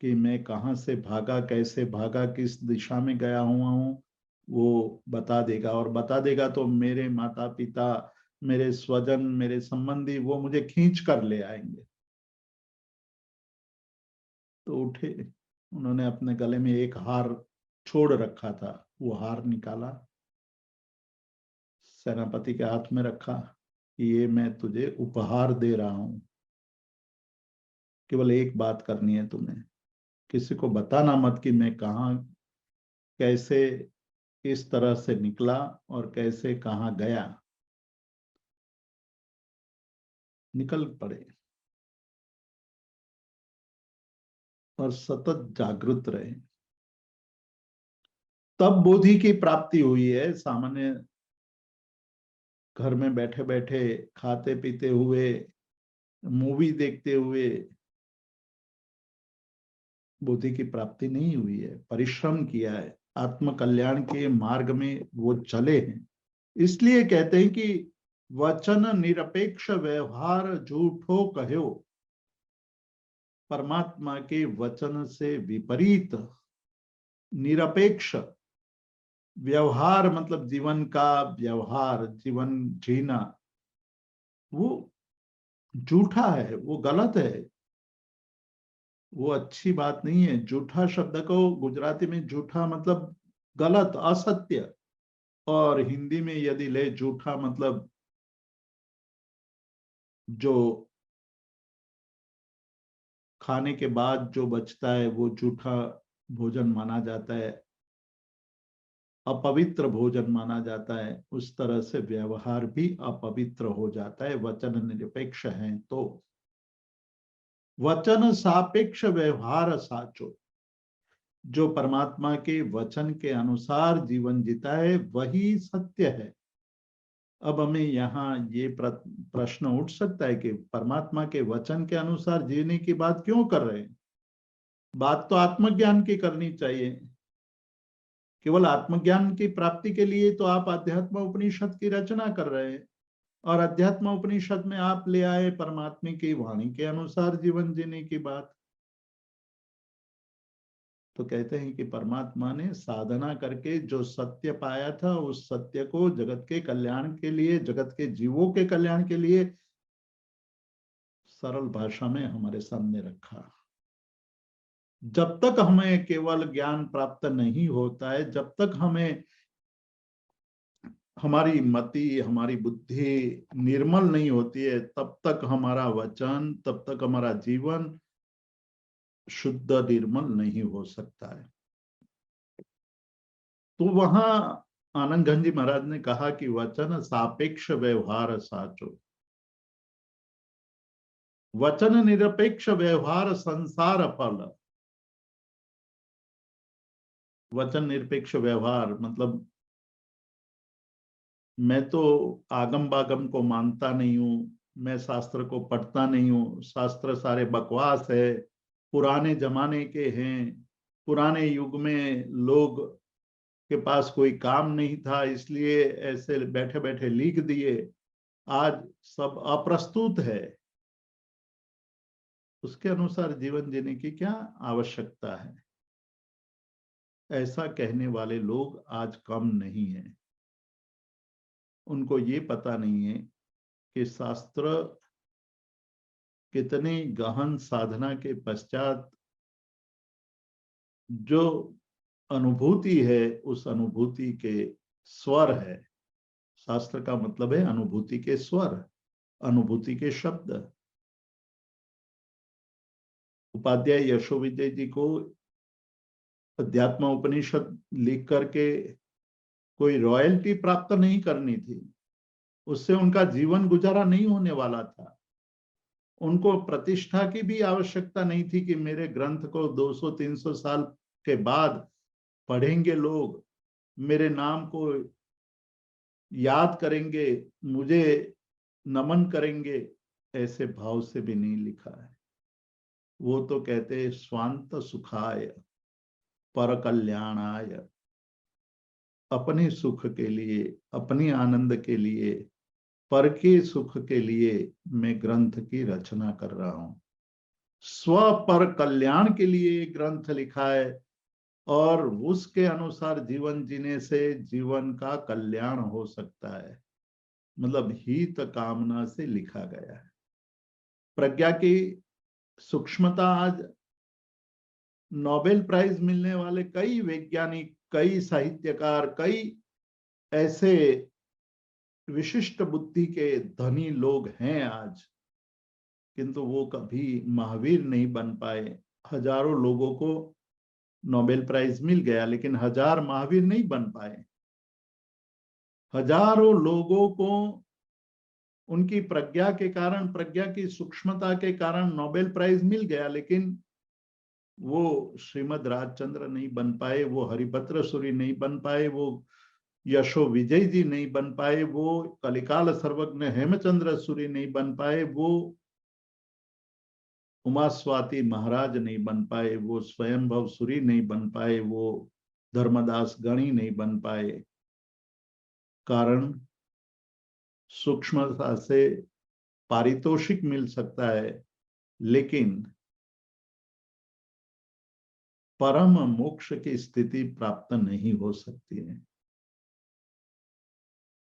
कि मैं कहाँ से भागा, कैसे भागा, किस दिशा में गया हुआ हूँ, वो बता देगा। और बता देगा तो मेरे माता पिता, मेरे स्वजन, मेरे संबंधी वो मुझे खींच कर ले आएंगे। तो उठे। उन्होंने अपने गले में एक हार छोड़ रखा था, वो हार निकाला, सेनापति के हाथ में रखा कि ये मैं तुझे उपहार दे रहा हूं। केवल एक बात करनी है तुम्हें, किसी को बताना मत कि मैं कहाँ, कैसे, किस तरह से निकला और कैसे कहाँ गया। निकल पड़े और सतत जागृत रहे। तब बोधि की प्राप्ति हुई है। सामान्य घर में बैठे बैठे, खाते पीते हुए, मूवी देखते हुए बुद्धि की प्राप्ति नहीं हुई है। परिश्रम किया है, आत्म कल्याण के मार्ग में वो चले हैं। इसलिए कहते हैं कि वचन निरपेक्ष व्यवहार झूठो कहो। परमात्मा के वचन से विपरीत निरपेक्ष व्यवहार, मतलब जीवन का व्यवहार, जीवन जीना, वो झूठा है, वो गलत है, वो अच्छी बात नहीं है। झूठा शब्द को गुजराती में झूठा मतलब गलत, असत्य। और हिंदी में यदि ले झूठा मतलब जो खाने के बाद जो बचता है वो झूठा भोजन माना जाता है, अपवित्र भोजन माना जाता है। उस तरह से व्यवहार भी अपवित्र हो जाता है। वचन निरपेक्ष है तो वचन सापेक्ष व्यवहार साचो। जो परमात्मा के वचन के अनुसार जीवन जीता है वही सत्य है। अब हमें यहाँ ये प्रश्न उठ सकता है कि परमात्मा के वचन के अनुसार जीने की बात क्यों कर रहे हैं? बात तो आत्मज्ञान की करनी चाहिए। केवल आत्मज्ञान की प्राप्ति के लिए तो आप अध्यात्म उपनिषद की रचना कर रहे हैं, और अध्यात्म उपनिषद में आप ले आए परमात्मा की वाणी के अनुसार जीवन जीने की बात। तो कहते हैं कि परमात्मा ने साधना करके जो सत्य पाया था, उस सत्य को जगत के कल्याण के लिए, जगत के जीवों के कल्याण के लिए सरल भाषा में हमारे सामने रखा। जब तक हमें केवल ज्ञान प्राप्त नहीं होता है, जब तक हमें हमारी मति, हमारी बुद्धि निर्मल नहीं होती है, तब तक हमारा वचन, तब तक हमारा जीवन शुद्ध निर्मल नहीं हो सकता है। तो वहां आनंद घन जी महाराज ने कहा कि वचन सापेक्ष व्यवहार साचो। वचन निरपेक्ष व्यवहार संसार फल। वचन निरपेक्ष व्यवहार मतलब मैं तो आगम बागम को मानता नहीं हूं, मैं शास्त्र को पढ़ता नहीं हूं, शास्त्र सारे बकवास है, पुराने जमाने के हैं, पुराने युग में लोग के पास कोई काम नहीं था इसलिए ऐसे बैठे बैठे लिख दिए, आज सब अप्रस्तुत है, उसके अनुसार जीवन जीने की क्या आवश्यकता है? ऐसा कहने वाले लोग आज कम नहीं हैं। उनको ये पता नहीं है कि शास्त्र कितनी गहन साधना के पश्चात जो अनुभूति है, उस अनुभूति के स्वर है। शास्त्र का मतलब है अनुभूति के स्वर, अनुभूति के शब्द। उपाध्याय यशोविजय जी को अध्यात्म उपनिषद लिख करके कोई रॉयल्टी प्राप्त नहीं करनी थी, उससे उनका जीवन गुजारा नहीं होने वाला था। उनको प्रतिष्ठा की भी आवश्यकता नहीं थी कि मेरे ग्रंथ को 200-300 साल के बाद पढ़ेंगे लोग, मेरे नाम को याद करेंगे, मुझे नमन करेंगे, ऐसे भाव से भी नहीं लिखा है। वो तो कहते हैं स्वांत सुखाय पर कल्याणाय, अपने सुख के लिए, अपने आनंद के लिए, पर के सुख के लिए मैं ग्रंथ की रचना कर रहा हूं। स्व पर कल्याण के लिए ग्रंथ लिखा है और उसके अनुसार जीवन जीने से जीवन का कल्याण हो सकता है, मतलब हित कामना से लिखा गया है। प्रज्ञा की सूक्ष्मता आज नोबेल प्राइज मिलने वाले कई वैज्ञानिक, कई साहित्यकार, कई ऐसे विशिष्ट बुद्धि के धनी लोग हैं आज, किंतु वो कभी महावीर नहीं बन पाए। हजारों लोगों को नोबेल प्राइज मिल गया लेकिन 1000 महावीर नहीं बन पाए। हजारों लोगों को उनकी प्रज्ञा के कारण, प्रज्ञा की सूक्ष्मता के कारण नोबेल प्राइज मिल गया, लेकिन वो श्रीमद राजचंद्र नहीं बन पाए, वो हरिभद्र सूरी नहीं बन पाए, वो यशो विजय जी नहीं बन पाए, वो कलिकाल सर्वज्ञ हेमचंद्र सूरी नहीं बन पाए, वो उमा स्वाति महाराज नहीं बन पाए, वो स्वयंभव सूरी नहीं बन पाए, वो धर्मदास गणी नहीं बन पाए। कारण सूक्ष्मता से पारितोषिक मिल सकता है लेकिन परम मोक्ष की स्थिति प्राप्त नहीं हो सकती है।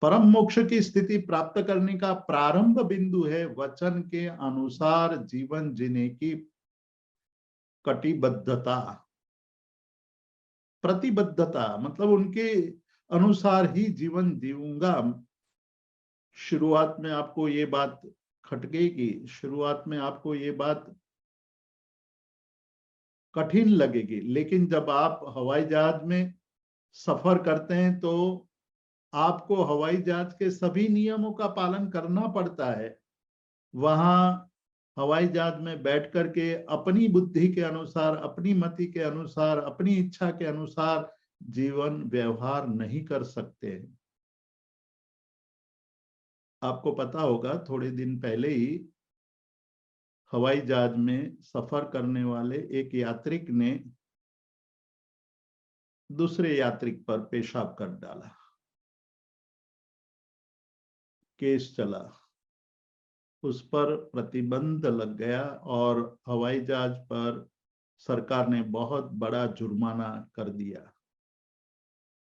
परम मोक्ष की स्थिति प्राप्त करने का प्रारंभ बिंदु है वचन के अनुसार जीवन जीने की कटिबद्धता, प्रतिबद्धता, मतलब उनके अनुसार ही जीवन जीऊंगा। शुरुआत में आपको ये बात खटकेगी, शुरुआत में आपको ये बात कठिन लगेगी, लेकिन जब आप हवाई जहाज में सफर करते हैं तो आपको हवाई जहाज के सभी नियमों का पालन करना पड़ता है। वहां हवाई जहाज में बैठ करके अपनी बुद्धि के अनुसार, अपनी मति के अनुसार, अपनी इच्छा के अनुसार जीवन व्यवहार नहीं कर सकते। आपको पता होगा थोड़े दिन पहले ही हवाई जहाज में सफर करने वाले एक यात्रिक ने दूसरे यात्रिक पर पेशाब कर डाला, केस चला, उस पर प्रतिबंध लग गया और हवाई जहाज पर सरकार ने बहुत बड़ा जुर्माना कर दिया।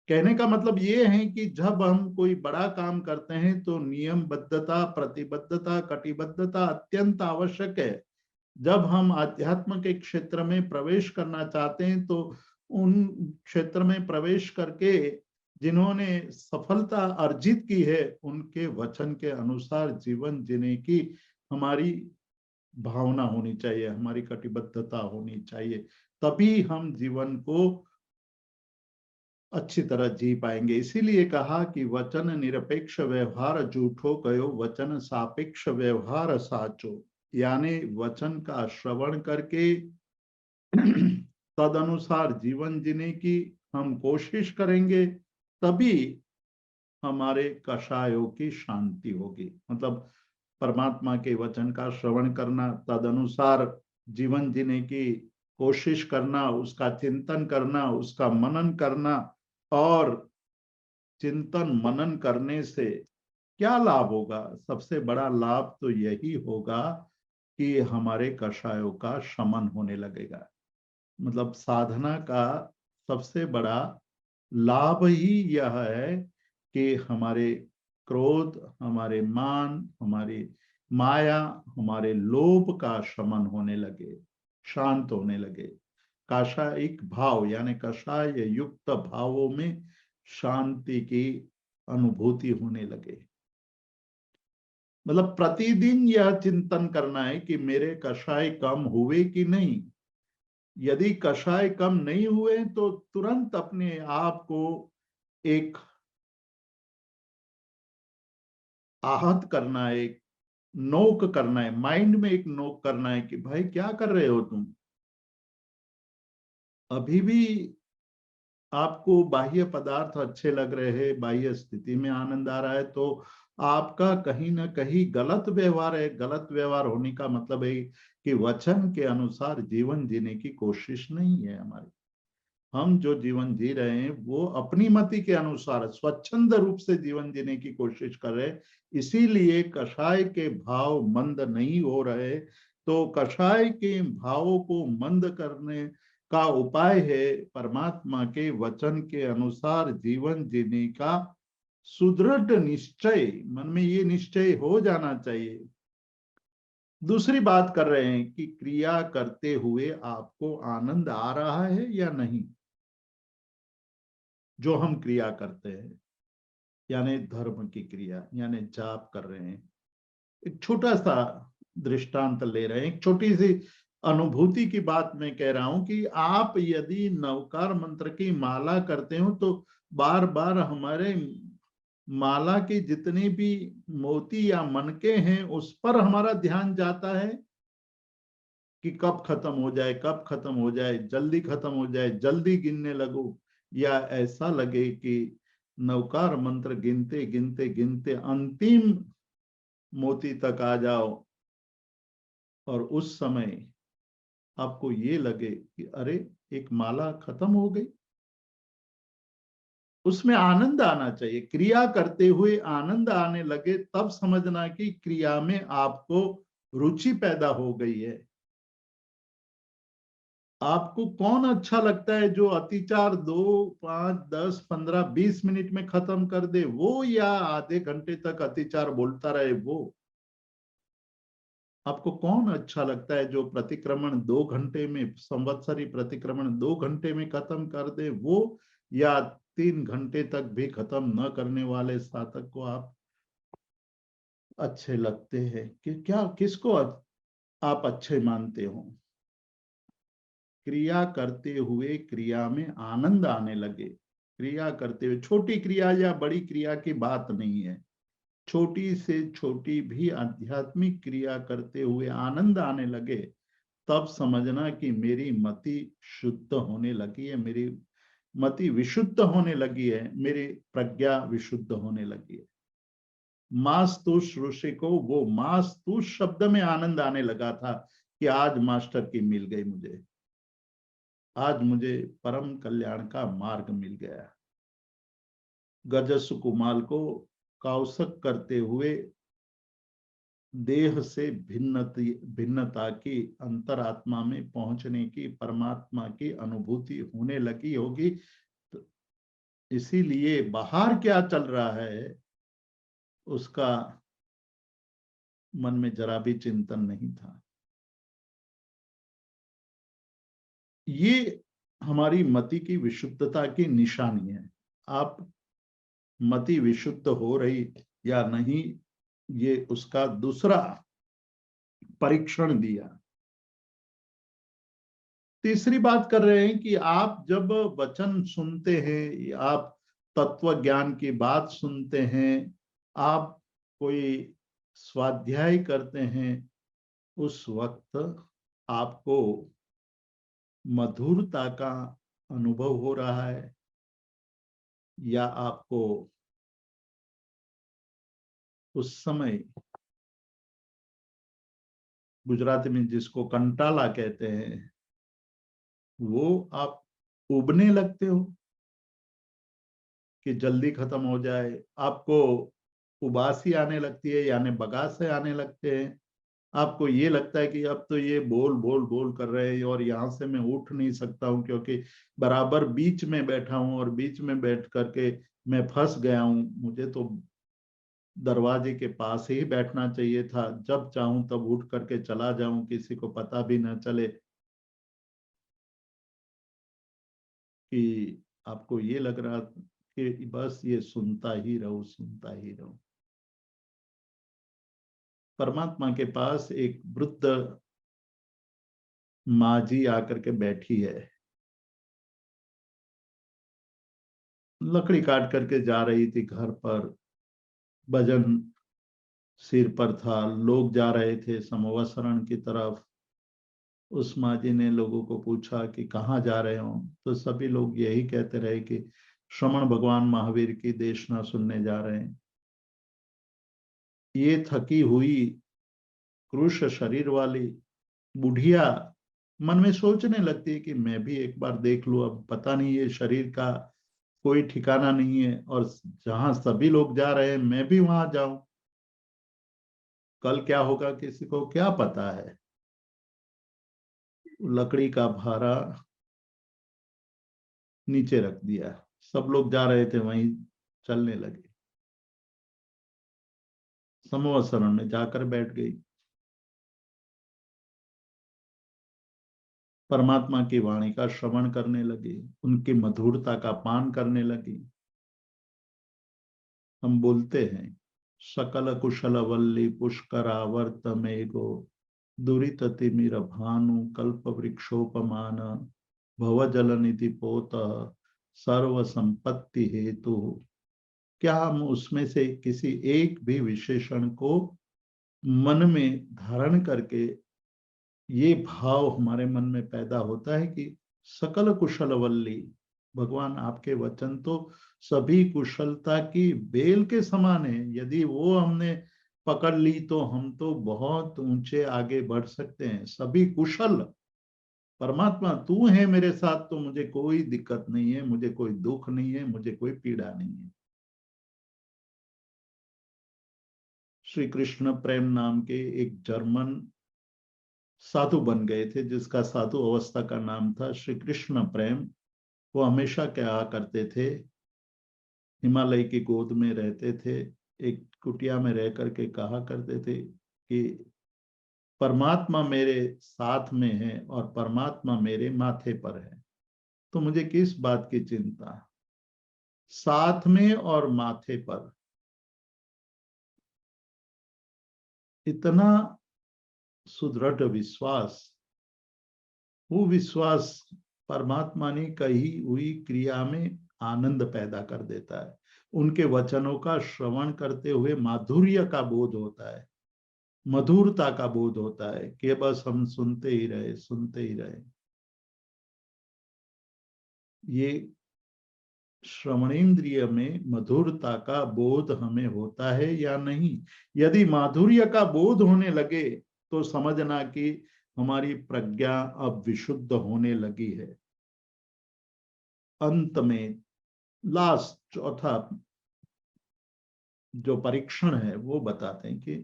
कहने का मतलब ये है कि जब हम कोई बड़ा काम करते हैं तो नियमबद्धता, प्रतिबद्धता, कटिबद्धता अत्यंत आवश्यक है। जब हम आध्यात्म के क्षेत्र में प्रवेश करना चाहते हैं तो उन क्षेत्र में प्रवेश करके जिन्होंने सफलता अर्जित की है उनके वचन के अनुसार जीवन जीने की हमारी भावना होनी चाहिए, हमारी कटिबद्धता होनी चाहिए, तभी हम जीवन को अच्छी तरह जी पाएंगे। इसीलिए कहा कि वचन निरपेक्ष व्यवहार झूठो कयो, वचन सापेक्ष व्यवहार साचो। यानी वचन का श्रवण करके तदनुसार जीवन जीने की हम कोशिश करेंगे, तभी हमारे कषायों की शांति होगी। मतलब परमात्मा के वचन का श्रवण करना, तदनुसार जीवन जीने की कोशिश करना, उसका चिंतन करना, उसका मनन करना, और चिंतन मनन करने से क्या लाभ होगा? सबसे बड़ा लाभ तो यही होगा कि हमारे कषायों का शमन होने लगेगा। मतलब साधना का सबसे बड़ा लाभ ही यह है कि हमारे क्रोध, हमारे मान, हमारी माया, हमारे लोभ का शमन होने लगे, शांत होने लगे। काषायिक भाव यानी कषाय युक्त भावों में शांति की अनुभूति होने लगे। मतलब प्रतिदिन यह चिंतन करना है कि मेरे कषाय कम हुए कि नहीं। यदि कषाय कम नहीं हुए तो तुरंत अपने आप को एक आहत करना है, एक नोक करना है, माइंड में एक नोक करना है कि भाई क्या कर रहे हो तुम? अभी भी आपको बाह्य पदार्थ अच्छे लग रहे हैं, बाह्य स्थिति में आनंद आ रहा है, तो आपका कहीं ना कहीं गलत व्यवहार है। गलत व्यवहार होने का मतलब है कि वचन के अनुसार जीवन जीने की कोशिश नहीं है हमारी। हम जो जीवन जी रहे हैं वो अपनी मति के अनुसार स्वच्छंद रूप से जीवन जीने की कोशिश कर रहे हैं। इसीलिए कषाय के भाव मंद नहीं हो रहे। तो कषाय के भावों को मंद करने का उपाय है परमात्मा के वचन के अनुसार जीवन जीने का सुदृढ़ निश्चय। मन में ये निश्चय हो जाना चाहिए। दूसरी बात कर रहे हैं कि क्रिया करते हुए आपको आनंद आ रहा है या नहीं। जो हम क्रिया करते हैं यानी धर्म की क्रिया, यानी जाप कर रहे हैं। एक छोटा सा दृष्टांत ले रहे हैं, एक छोटी सी अनुभूति की बात मैं कह रहा हूं कि आप यदि नवकार मंत्र की माला करते हो तो बार बार हमारे माला के जितने भी मोती या मनके हैं उस पर हमारा ध्यान जाता है कि कब खत्म हो जाए, कब खत्म हो जाए, जल्दी खत्म हो जाए, जल्दी गिनने लगो। या ऐसा लगे कि नवकार मंत्र गिनते गिनते गिनते अंतिम मोती तक आ जाओ और उस समय आपको ये लगे कि अरे एक माला खत्म हो गई। उसमें आनंद आना चाहिए। क्रिया करते हुए आनंद आने लगे तब समझना कि क्रिया में आपको रुचि पैदा हो गई है। आपको कौन अच्छा लगता है जो अतिचार 2, 5, 10, 15, 20 मिनट में खत्म कर दे वो, या आधे घंटे तक अतिचार बोलता रहे वो? आपको कौन अच्छा लगता है जो प्रतिक्रमण 2 घंटे में, संवत्सरी प्रतिक्रमण 2 घंटे में खत्म कर दे वो, या 3 घंटे तक भी खत्म न करने वाले साधक को आप अच्छे लगते हैं? कि क्या, किसको आप अच्छे मानते हो? क्रिया करते हुए क्रिया में आनंद आने लगे। क्रिया करते हुए, छोटी क्रिया या बड़ी क्रिया की बात नहीं है, छोटी से छोटी भी आध्यात्मिक क्रिया करते हुए आनंद आने लगे तब समझना कि मेरी मति शुद्ध होने लगी है, मेरी मति विशुद्ध होने लगी है, मेरी प्रज्ञा विशुद्ध होने लगी है। मास्तुष ऋषि को वो मास्तुष शब्द में आनंद आने लगा था कि आज मास्टर की मिल गई मुझे, आज मुझे परम कल्याण का मार्ग मिल गया। गजस कुमाल को कौशक करते हुए देह से भिन्नता की अंतरात्मा में पहुंचने की, परमात्मा की अनुभूति होने लगी होगी। तो इसीलिए बाहर क्या चल रहा है उसका मन में जरा भी चिंतन नहीं था। ये हमारी मति की विशुद्धता की निशानी है। आप मति विशुद्ध हो रही या नहीं, ये उसका दूसरा परीक्षण दिया। तीसरी बात कर रहे हैं कि आप जब वचन सुनते हैं, आप तत्व ज्ञान की बात सुनते हैं, आप कोई स्वाध्याय करते हैं, उस वक्त आपको मधुरता का अनुभव हो रहा है या आपको उस समय, गुजराती में जिसको कंटाला कहते हैं, वो आप उबने लगते हो? कि जल्दी खत्म हो जाए, आपको उबासी आने लगती है, यानी बगासे आने लगते हैं, आपको ये लगता है कि अब तो ये बोल बोल बोल कर रहे हैं और यहाँ से मैं उठ नहीं सकता हूँ क्योंकि बराबर बीच में बैठा हूँ और बीच में बैठ करके मैं फंस गया हूँ। मुझे तो दरवाजे के पास ही बैठना चाहिए था, जब चाहूं तब उठ करके चला जाऊं, किसी को पता भी ना चले। कि आपको ये लग रहा कि बस ये सुनता ही रहो, सुनता ही रहो। परमात्मा के पास एक वृद्ध माँ जी आकर के बैठी है, लकड़ी काट करके जा रही थी घर पर, भजन सिर पर था, लोग जा रहे थे समवसरण की तरफ। उस माँ जी ने लोगों को पूछा कि कहाँ जा रहे हो, तो सभी लोग यही कहते रहे कि श्रमण भगवान महावीर की देशना सुनने जा रहे हैं। ये थकी हुई क्रूश शरीर वाली बुढ़िया मन में सोचने लगती है कि मैं भी एक बार देख लूं, अब पता नहीं ये शरीर का कोई ठिकाना नहीं है, और जहां सभी लोग जा रहे हैं मैं भी वहां जाऊं, कल क्या होगा किसी को क्या पता है। लकड़ी का भारा नीचे रख दिया, सब लोग जा रहे थे वहीं चलने लगे, समवसरण में जाकर बैठ गई, परमात्मा की वाणी का श्रवण करने लगी, उनकी मधुरता का पान करने लगी। हम बोलते हैं सकल कुशल वल्ली पुष्करावर्त मेघो दुरित तिमिर भानु कल्प वृक्षोपमान भवजल निधि पोत सर्व संपत्ति हेतु। क्या हम उसमें से किसी एक भी विशेषण को मन में धारण करके ये भाव हमारे मन में पैदा होता है कि सकल कुशल वल्ली, भगवान आपके वचन तो सभी कुशलता की बेल के समान है, यदि वो हमने पकड़ ली तो हम तो बहुत ऊंचे आगे बढ़ सकते हैं। सभी कुशल, परमात्मा तू है मेरे साथ तो मुझे कोई दिक्कत नहीं है, मुझे कोई दुख नहीं है, मुझे कोई पीड़ा नहीं है। श्री कृष्ण प्रेम नाम के एक जर्मन साधु बन गए थे, जिसका साधु अवस्था का नाम था श्री कृष्ण प्रेम। वो हमेशा क्या करते थे, हिमालय की गोद में रहते थे, एक कुटिया में रह करके कहा करते थे कि परमात्मा मेरे साथ में है और परमात्मा मेरे माथे पर है, तो मुझे किस बात की चिंता। साथ में और माथे पर, इतना सुदृढ़ विश्वास, वो विश्वास परमात्मा ने कही हुई क्रिया में आनंद पैदा कर देता है। उनके वचनों का श्रवण करते हुए माधुर्य का बोध होता है, मधुरता का बोध होता है कि बस हम सुनते ही रहे, सुनते ही रहे। ये श्रवणेन्द्रिय में मधुरता का बोध हमें होता है या नहीं। यदि माधुर्य का बोध होने लगे तो समझना कि हमारी प्रज्ञा अब विशुद्ध होने लगी है। अंत में लास्ट चौथा जो परीक्षण है वो बताते हैं कि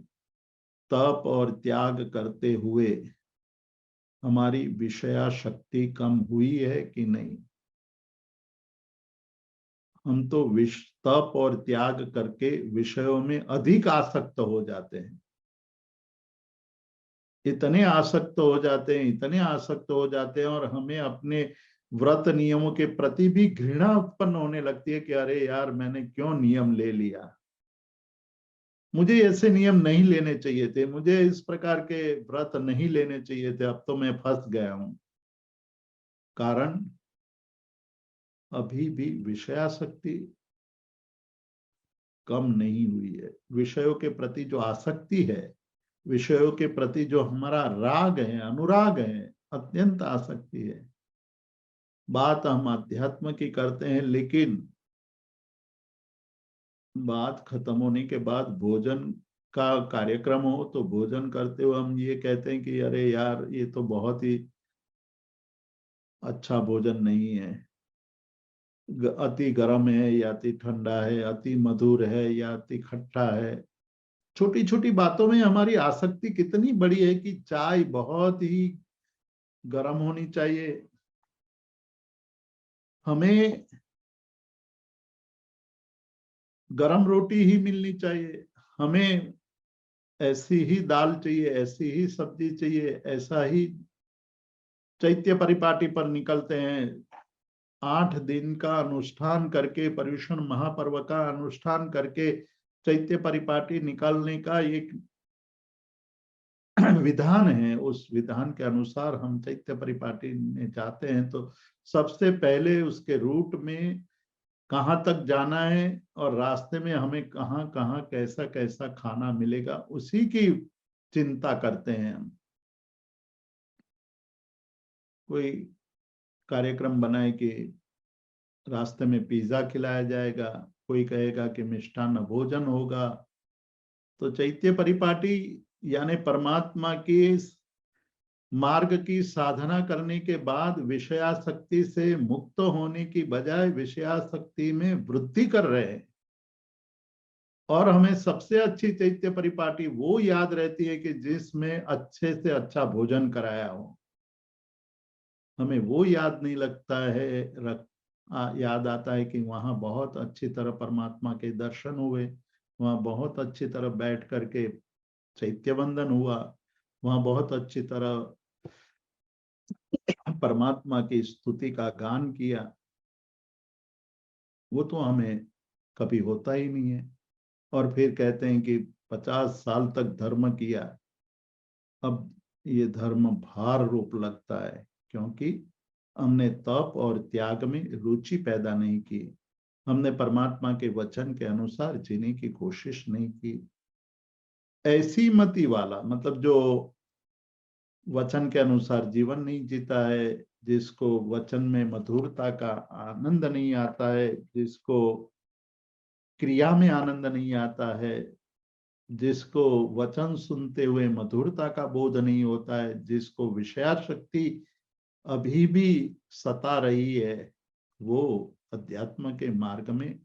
तप और त्याग करते हुए हमारी विषया शक्ति कम हुई है कि नहीं। हम तो तप और त्याग करके विषयों में अधिक आसक्त हो जाते हैं, इतने आसक्त हो जाते हैं, इतने आसक्त हो जाते हैं, और हमें अपने व्रत नियमों के प्रति भी घृणा उत्पन्न होने लगती है कि अरे यार मैंने क्यों नियम ले लिया, मुझे ऐसे नियम नहीं लेने चाहिए थे, मुझे इस प्रकार के व्रत नहीं लेने चाहिए थे, अब तो मैं फंस गया हूं। कारण अभी भी विषयासक्ति कम नहीं हुई है। विषयों के प्रति जो आसक्ति है, विषयों के प्रति जो हमारा राग है, अनुराग है, अत्यंत आसक्ति है। बात हम अध्यात्म की करते हैं, लेकिन बात खत्म होने के बाद भोजन का कार्यक्रम हो तो भोजन करते हुए हम ये कहते हैं कि अरे यार ये तो बहुत ही अच्छा भोजन नहीं है, अति गर्म है या अति ठंडा है, अति मधुर है या अति खट्टा है। छोटी छोटी बातों में हमारी आसक्ति कितनी बड़ी है कि चाय बहुत ही गर्म होनी चाहिए, हमें गरम रोटी ही मिलनी चाहिए, हमें ऐसी ही दाल चाहिए, ऐसी ही सब्जी चाहिए, ऐसा ही। चैत्य परिपाटी पर निकलते हैं, 8 दिन का अनुष्ठान करके, पर्युषण महापर्व का अनुष्ठान करके चैत्य परिपाटी निकालने का एक विधान है। उस विधान के अनुसार हम चैत्य परिपाटी में जाते हैं तो सबसे पहले उसके रूट में कहाँ तक जाना है और रास्ते में हमें कहाँ कहाँ कैसा कैसा खाना मिलेगा, उसी की चिंता करते हैं हम। कोई कार्यक्रम बनाए कि रास्ते में पिज्जा खिलाया जाएगा, कोई कहेगा कि मिष्टान्न भोजन होगा। तो चैत्य परिपाटी यानी परमात्मा के मार्ग की साधना करने के बाद विषयासक्ति से मुक्त होने की बजाय विषयासक्ति में वृद्धि कर रहे हैं। और हमें सबसे अच्छी चैत्य परिपाटी वो याद रहती है कि जिसमें अच्छे से अच्छा भोजन कराया हो। हमें वो याद नहीं लगता है, याद आता है कि वहां बहुत अच्छी तरह परमात्मा के दर्शन हुए, वहां बहुत अच्छी तरह बैठ करके चैत्य वंदन हुआ, वहां बहुत अच्छी तरह परमात्मा की स्तुति का गान किया। वो तो हमें कभी होता ही नहीं है। और फिर कहते हैं कि 50 साल तक धर्म किया, अब ये धर्म भार रूप लगता है, क्योंकि हमने तप और त्याग में रुचि पैदा नहीं की, हमने परमात्मा के वचन के अनुसार जीने की कोशिश नहीं की। ऐसी मति वाला, मतलब जो वचन के अनुसार जीवन नहीं जीता है, जिसको वचन में मधुरता का आनंद नहीं आता है, जिसको क्रिया में आनंद नहीं आता है, जिसको वचन सुनते हुए मधुरता का बोध नहीं होता है, जिसको विषयाशक्ति अभी भी सता रही है, वो अध्यात्म के मार्ग में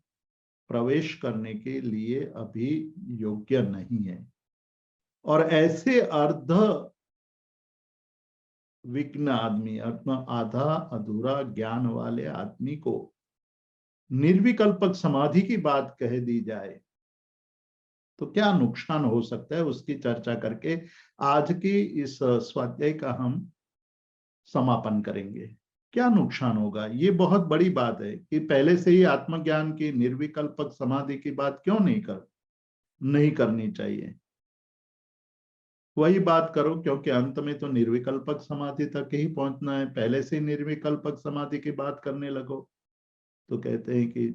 प्रवेश करने के लिए अभी योग्य नहीं है। और ऐसे अर्ध विघ्न आदमी, आधा अधूरा ज्ञान वाले आदमी को निर्विकल्पक समाधि की बात कह दी जाए तो क्या नुकसान हो सकता है, उसकी चर्चा करके आज की इस स्वाध्याय का हम समापन करेंगे। क्या नुकसान होगा? ये बहुत बड़ी बात है कि पहले से ही आत्मज्ञान की निर्विकल्पक समाधि की बात क्यों नहीं करनी चाहिए। वही बात करो, क्योंकि अंत में तो निर्विकल्पक समाधि तक ही पहुंचना है, पहले से निर्विकल्पक समाधि की बात करने लगो। तो कहते हैं कि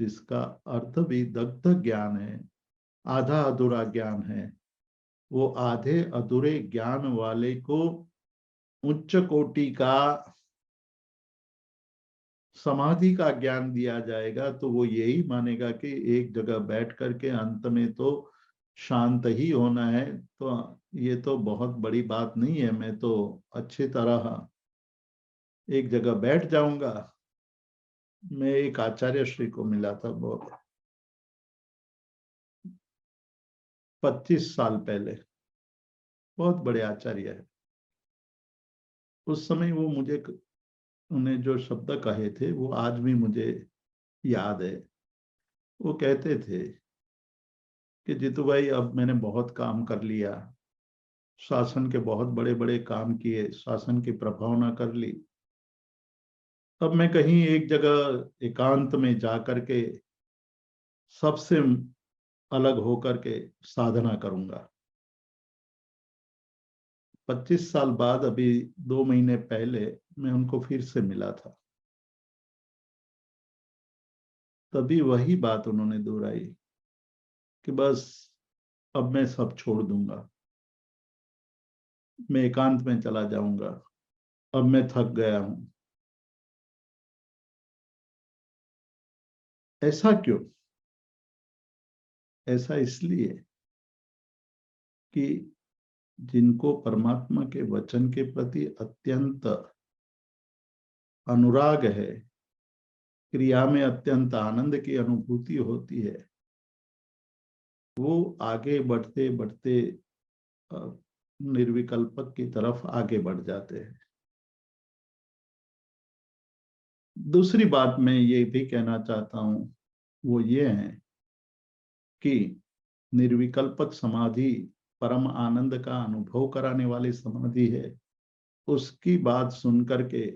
जिसका अर्थ भी दग्ध ज्ञान है, आधा अधूरा ज्ञान है, वो आधे अधूरे ज्ञान वाले को उच्च कोटि का समाधि का ज्ञान दिया जाएगा तो वो यही मानेगा कि एक जगह बैठ करके अंत में तो शांत ही होना है। तो ये तो बहुत बड़ी बात नहीं है, मैं तो अच्छी तरह एक जगह बैठ जाऊंगा। मैं एक आचार्य श्री को मिला था बहुत 25 साल पहले, बहुत बड़े आचार्य है। उस समय वो मुझे, उन्हें जो शब्द कहे थे वो आज भी मुझे याद है। वो कहते थे कि जीतू भाई, अब मैंने बहुत काम कर लिया, शासन के बहुत बड़े बड़े काम किए, शासन की प्रभावना कर ली, अब मैं कहीं एक जगह एकांत में जा करके सबसे अलग होकर के साधना करूंगा। 25 साल बाद अभी 2 महीने पहले मैं उनको फिर से मिला था, तभी वही बात उन्होंने दोहराई कि बस अब मैं सब छोड़ दूंगा, मैं एकांत में चला जाऊंगा, अब मैं थक गया हूं। ऐसा क्यों? ऐसा इसलिए कि जिनको परमात्मा के वचन के प्रति अत्यंत अनुराग है, क्रिया में अत्यंत आनंद की अनुभूति होती है, वो आगे बढ़ते बढ़ते निर्विकल्पक की तरफ आगे बढ़ जाते हैं। दूसरी बात मैं ये भी कहना चाहता हूं, वो ये है कि निर्विकल्पक समाधि परम आनंद का अनुभव कराने वाली समाधि है। उसकी बात सुनकर के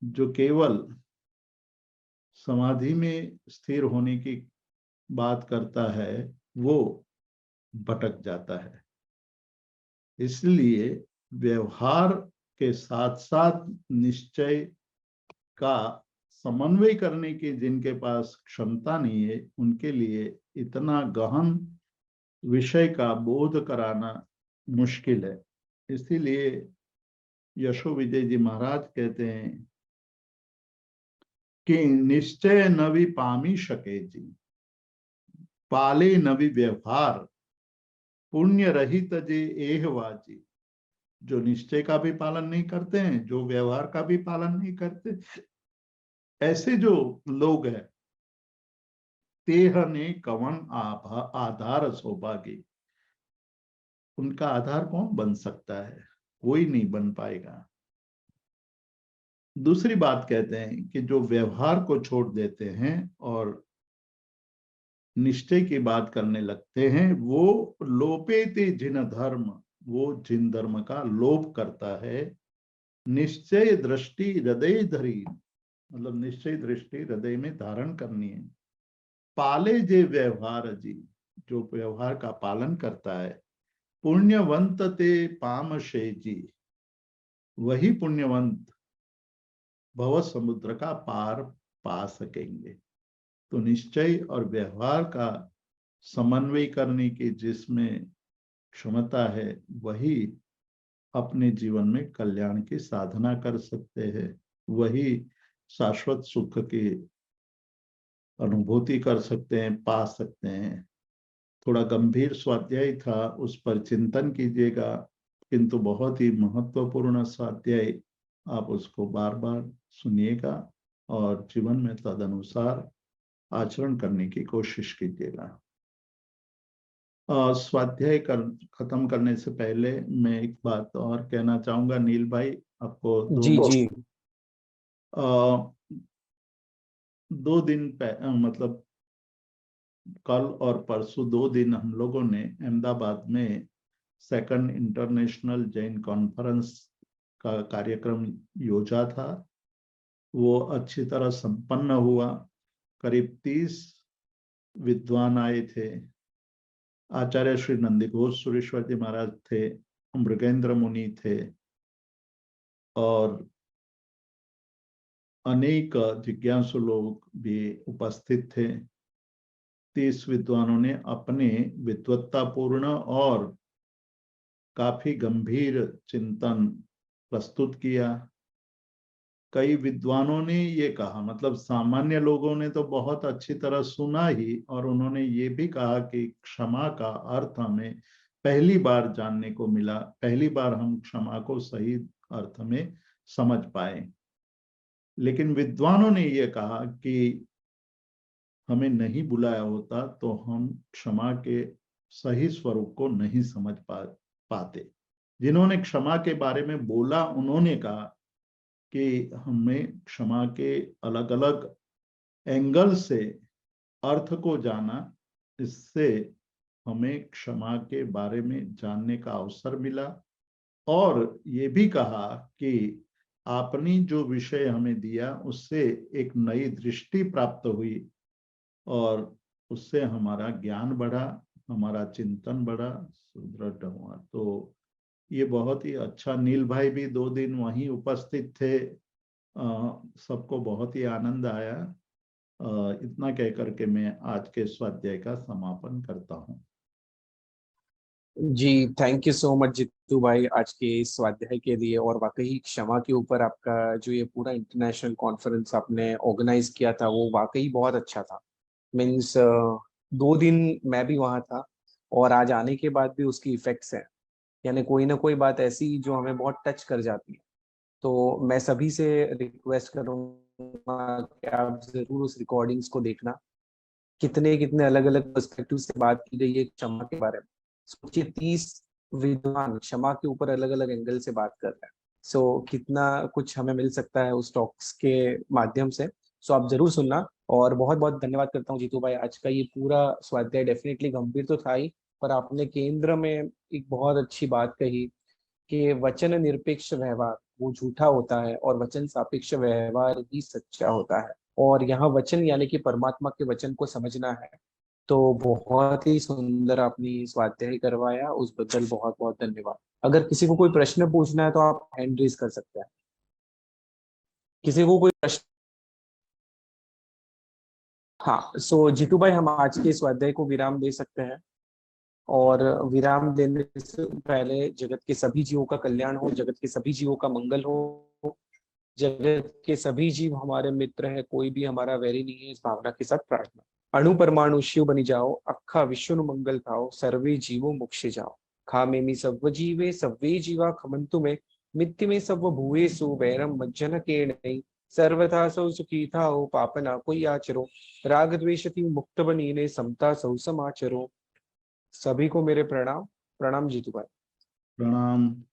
जो केवल समाधि में स्थिर होने की बात करता है, वो भटक जाता है। इसलिए व्यवहार के साथ साथ निश्चय का समन्वय करने की जिनके पास क्षमता नहीं है, उनके लिए इतना गहन विषय का बोध कराना मुश्किल है। इसीलिए यशो विजय जी महाराज कहते हैं कि निश्चय नवी पामी सके जी, पाले नवी व्यवहार, पुण्य रहित जे एहवाजी। जो निश्चय का भी पालन नहीं करते हैं, जो व्यवहार का भी पालन नहीं करते, ऐसे जो लोग हैं, तेह ने कवन आधार सौभागी। उनका आधार कौन बन सकता है? कोई नहीं बन पाएगा। दूसरी बात कहते हैं कि जो व्यवहार को छोड़ देते हैं और निश्चय की बात करने लगते हैं, वो लोपेते जिन धर्म, वो जिन धर्म का लोप करता है। निश्चय दृष्टि हृदय धरी, मतलब निश्चय दृष्टि हृदय में धारण करनी है। पाले जे व्यवहार जी, जो व्यवहार का पालन करता है। पुण्यवंत ते पामशे जी, वही पुण्यवंत भव समुद्र का पार पा सकेंगे। तो निश्चय और व्यवहार का समन्वय करने की जिसमें क्षमता है, वही अपने जीवन में कल्याण की साधना कर सकते हैं, वही शाश्वत सुख की अनुभूति कर सकते हैं, पा सकते हैं। थोड़ा गंभीर स्वाध्याय था, उस पर चिंतन कीजिएगा, किंतु बहुत ही महत्वपूर्ण स्वाध्याय। आप उसको बार बार सुनिएगा और जीवन में तदनुसार आचरण करने की कोशिश कीजिएगा। स्वाध्याय खत्म करने से पहले मैं एक बात और कहना चाहूंगा नील भाई, आपको जी जी। दो दिन मतलब कल और परसों 2 दिन हम लोगों ने अहमदाबाद में सेकंड इंटरनेशनल जैन कॉन्फ्रेंस का कार्यक्रम योजा था। वो अच्छी तरह संपन्न हुआ। करीब 30 विद्वान आए थे। आचार्य श्री नंदीघोष सुरेश्वर जी महाराज थे, मृगेंद्र मुनि थे और अनेक जिज्ञासु लोग भी उपस्थित थे। 30 विद्वानों ने अपने विद्वत्तापूर्ण और काफी गंभीर चिंतन प्रस्तुत किया। कई विद्वानों ने ये कहा, मतलब सामान्य लोगों ने तो बहुत अच्छी तरह सुना ही, और उन्होंने ये भी कहा कि क्षमा का अर्थ हमें पहली बार जानने को मिला, पहली बार हम क्षमा को सही अर्थ में समझ पाए। लेकिन विद्वानों ने ये कहा कि हमें नहीं बुलाया होता तो हम क्षमा के सही स्वरूप को नहीं समझ पाते। जिन्होंने क्षमा के बारे में बोला, उन्होंने कहा कि हमें क्षमा के अलग अलग एंगल से अर्थ को जाना, इससे हमें क्षमा के बारे में जानने का अवसर मिला। और ये भी कहा कि आपने जो विषय हमें दिया, उससे एक नई दृष्टि प्राप्त हुई और उससे हमारा ज्ञान बढ़ा, हमारा चिंतन बढ़ा, सुदृढ़ हुआ। तो ये बहुत ही अच्छा। नील भाई भी 2 दिन वहीं उपस्थित थे। सबको बहुत ही आनंद आया। इतना कह करके मैं आज के स्वाध्याय का समापन करता हूँ। जी, thank you so much Jitu भाई आज के इस स्वाध्याय के लिए। और वाकई क्षमा के ऊपर आपका जो ये पूरा इंटरनेशनल कॉन्फ्रेंस आपने ऑर्गेनाइज किया था, वो वाकई बहुत अच्छा था। मीन्स 2 दिन मैं भी वहाँ था और आज आने के बाद भी उसकी इफेक्ट्स हैं, यानी कोई ना कोई बात ऐसी जो हमें बहुत टच कर जाती है। तो मैं सभी से रिक्वेस्ट करूँगा चाहूंगा कि आप जरूर उस रिकॉर्डिंग्स को देखना। कितने कितने अलग अलग पर्सपेक्टिव से बात की गई है क्षमा के बारे में। सोचिए 30 विद्वान क्षमा के ऊपर अलग अलग एंगल से बात कर रहे हैं। सो कितना कुछ हमें मिल सकता है उस टॉक्स के माध्यम से। सो आप जरूर सुनना। और बहुत बहुत धन्यवाद करता हूँ जीतू भाई, आज का ये पूरा स्वाध्याय डेफिनेटली गंभीर तो था ही, पर आपने केंद्र में एक बहुत अच्छी बात कही कि वचन निरपेक्ष व्यवहार वो झूठा होता है और वचन सापेक्ष व्यवहार ही सच्चा होता है। और यहाँ वचन यानी कि परमात्मा के वचन को समझना है। तो बहुत ही सुंदर आपने स्वाध्याय करवाया, उस बदल बहुत बहुत धन्यवाद। अगर किसी को कोई प्रश्न पूछना है तो आप हैंड रेज कर सकते हैं। किसी को कोई प्रश्न? हाँ, सो जीतू भाई हम आज के स्वाध्याय को विराम दे सकते हैं। और विराम देने से पहले जगत के सभी जीवों का कल्याण हो, जगत के सभी जीवों का मंगल हो, जगत के सभी जीव हमारे मित्र है, कोई भी हमारा वैरी नहीं है, इस भावना के साथ प्रार्थना। अणु परमाणु शिव बनी जाओ, अखा विश्व नु मंगल पाओ, सर्वे जीवो मोक्षे जाओ। खामेमि सव्व जीवे सव्वे जीवा खमन्तु में, मित्ति में सव्व भूयेषु वैरम मज्जन के नहीं। सर्वथा सौ सुखी थाओ, पापना कोई आचरो, राग द्वेषति मुक्त बनीने, समता सौ समाचरो। सभी को मेरे प्रणाम। प्रणाम जीतू भाई। प्रणाम।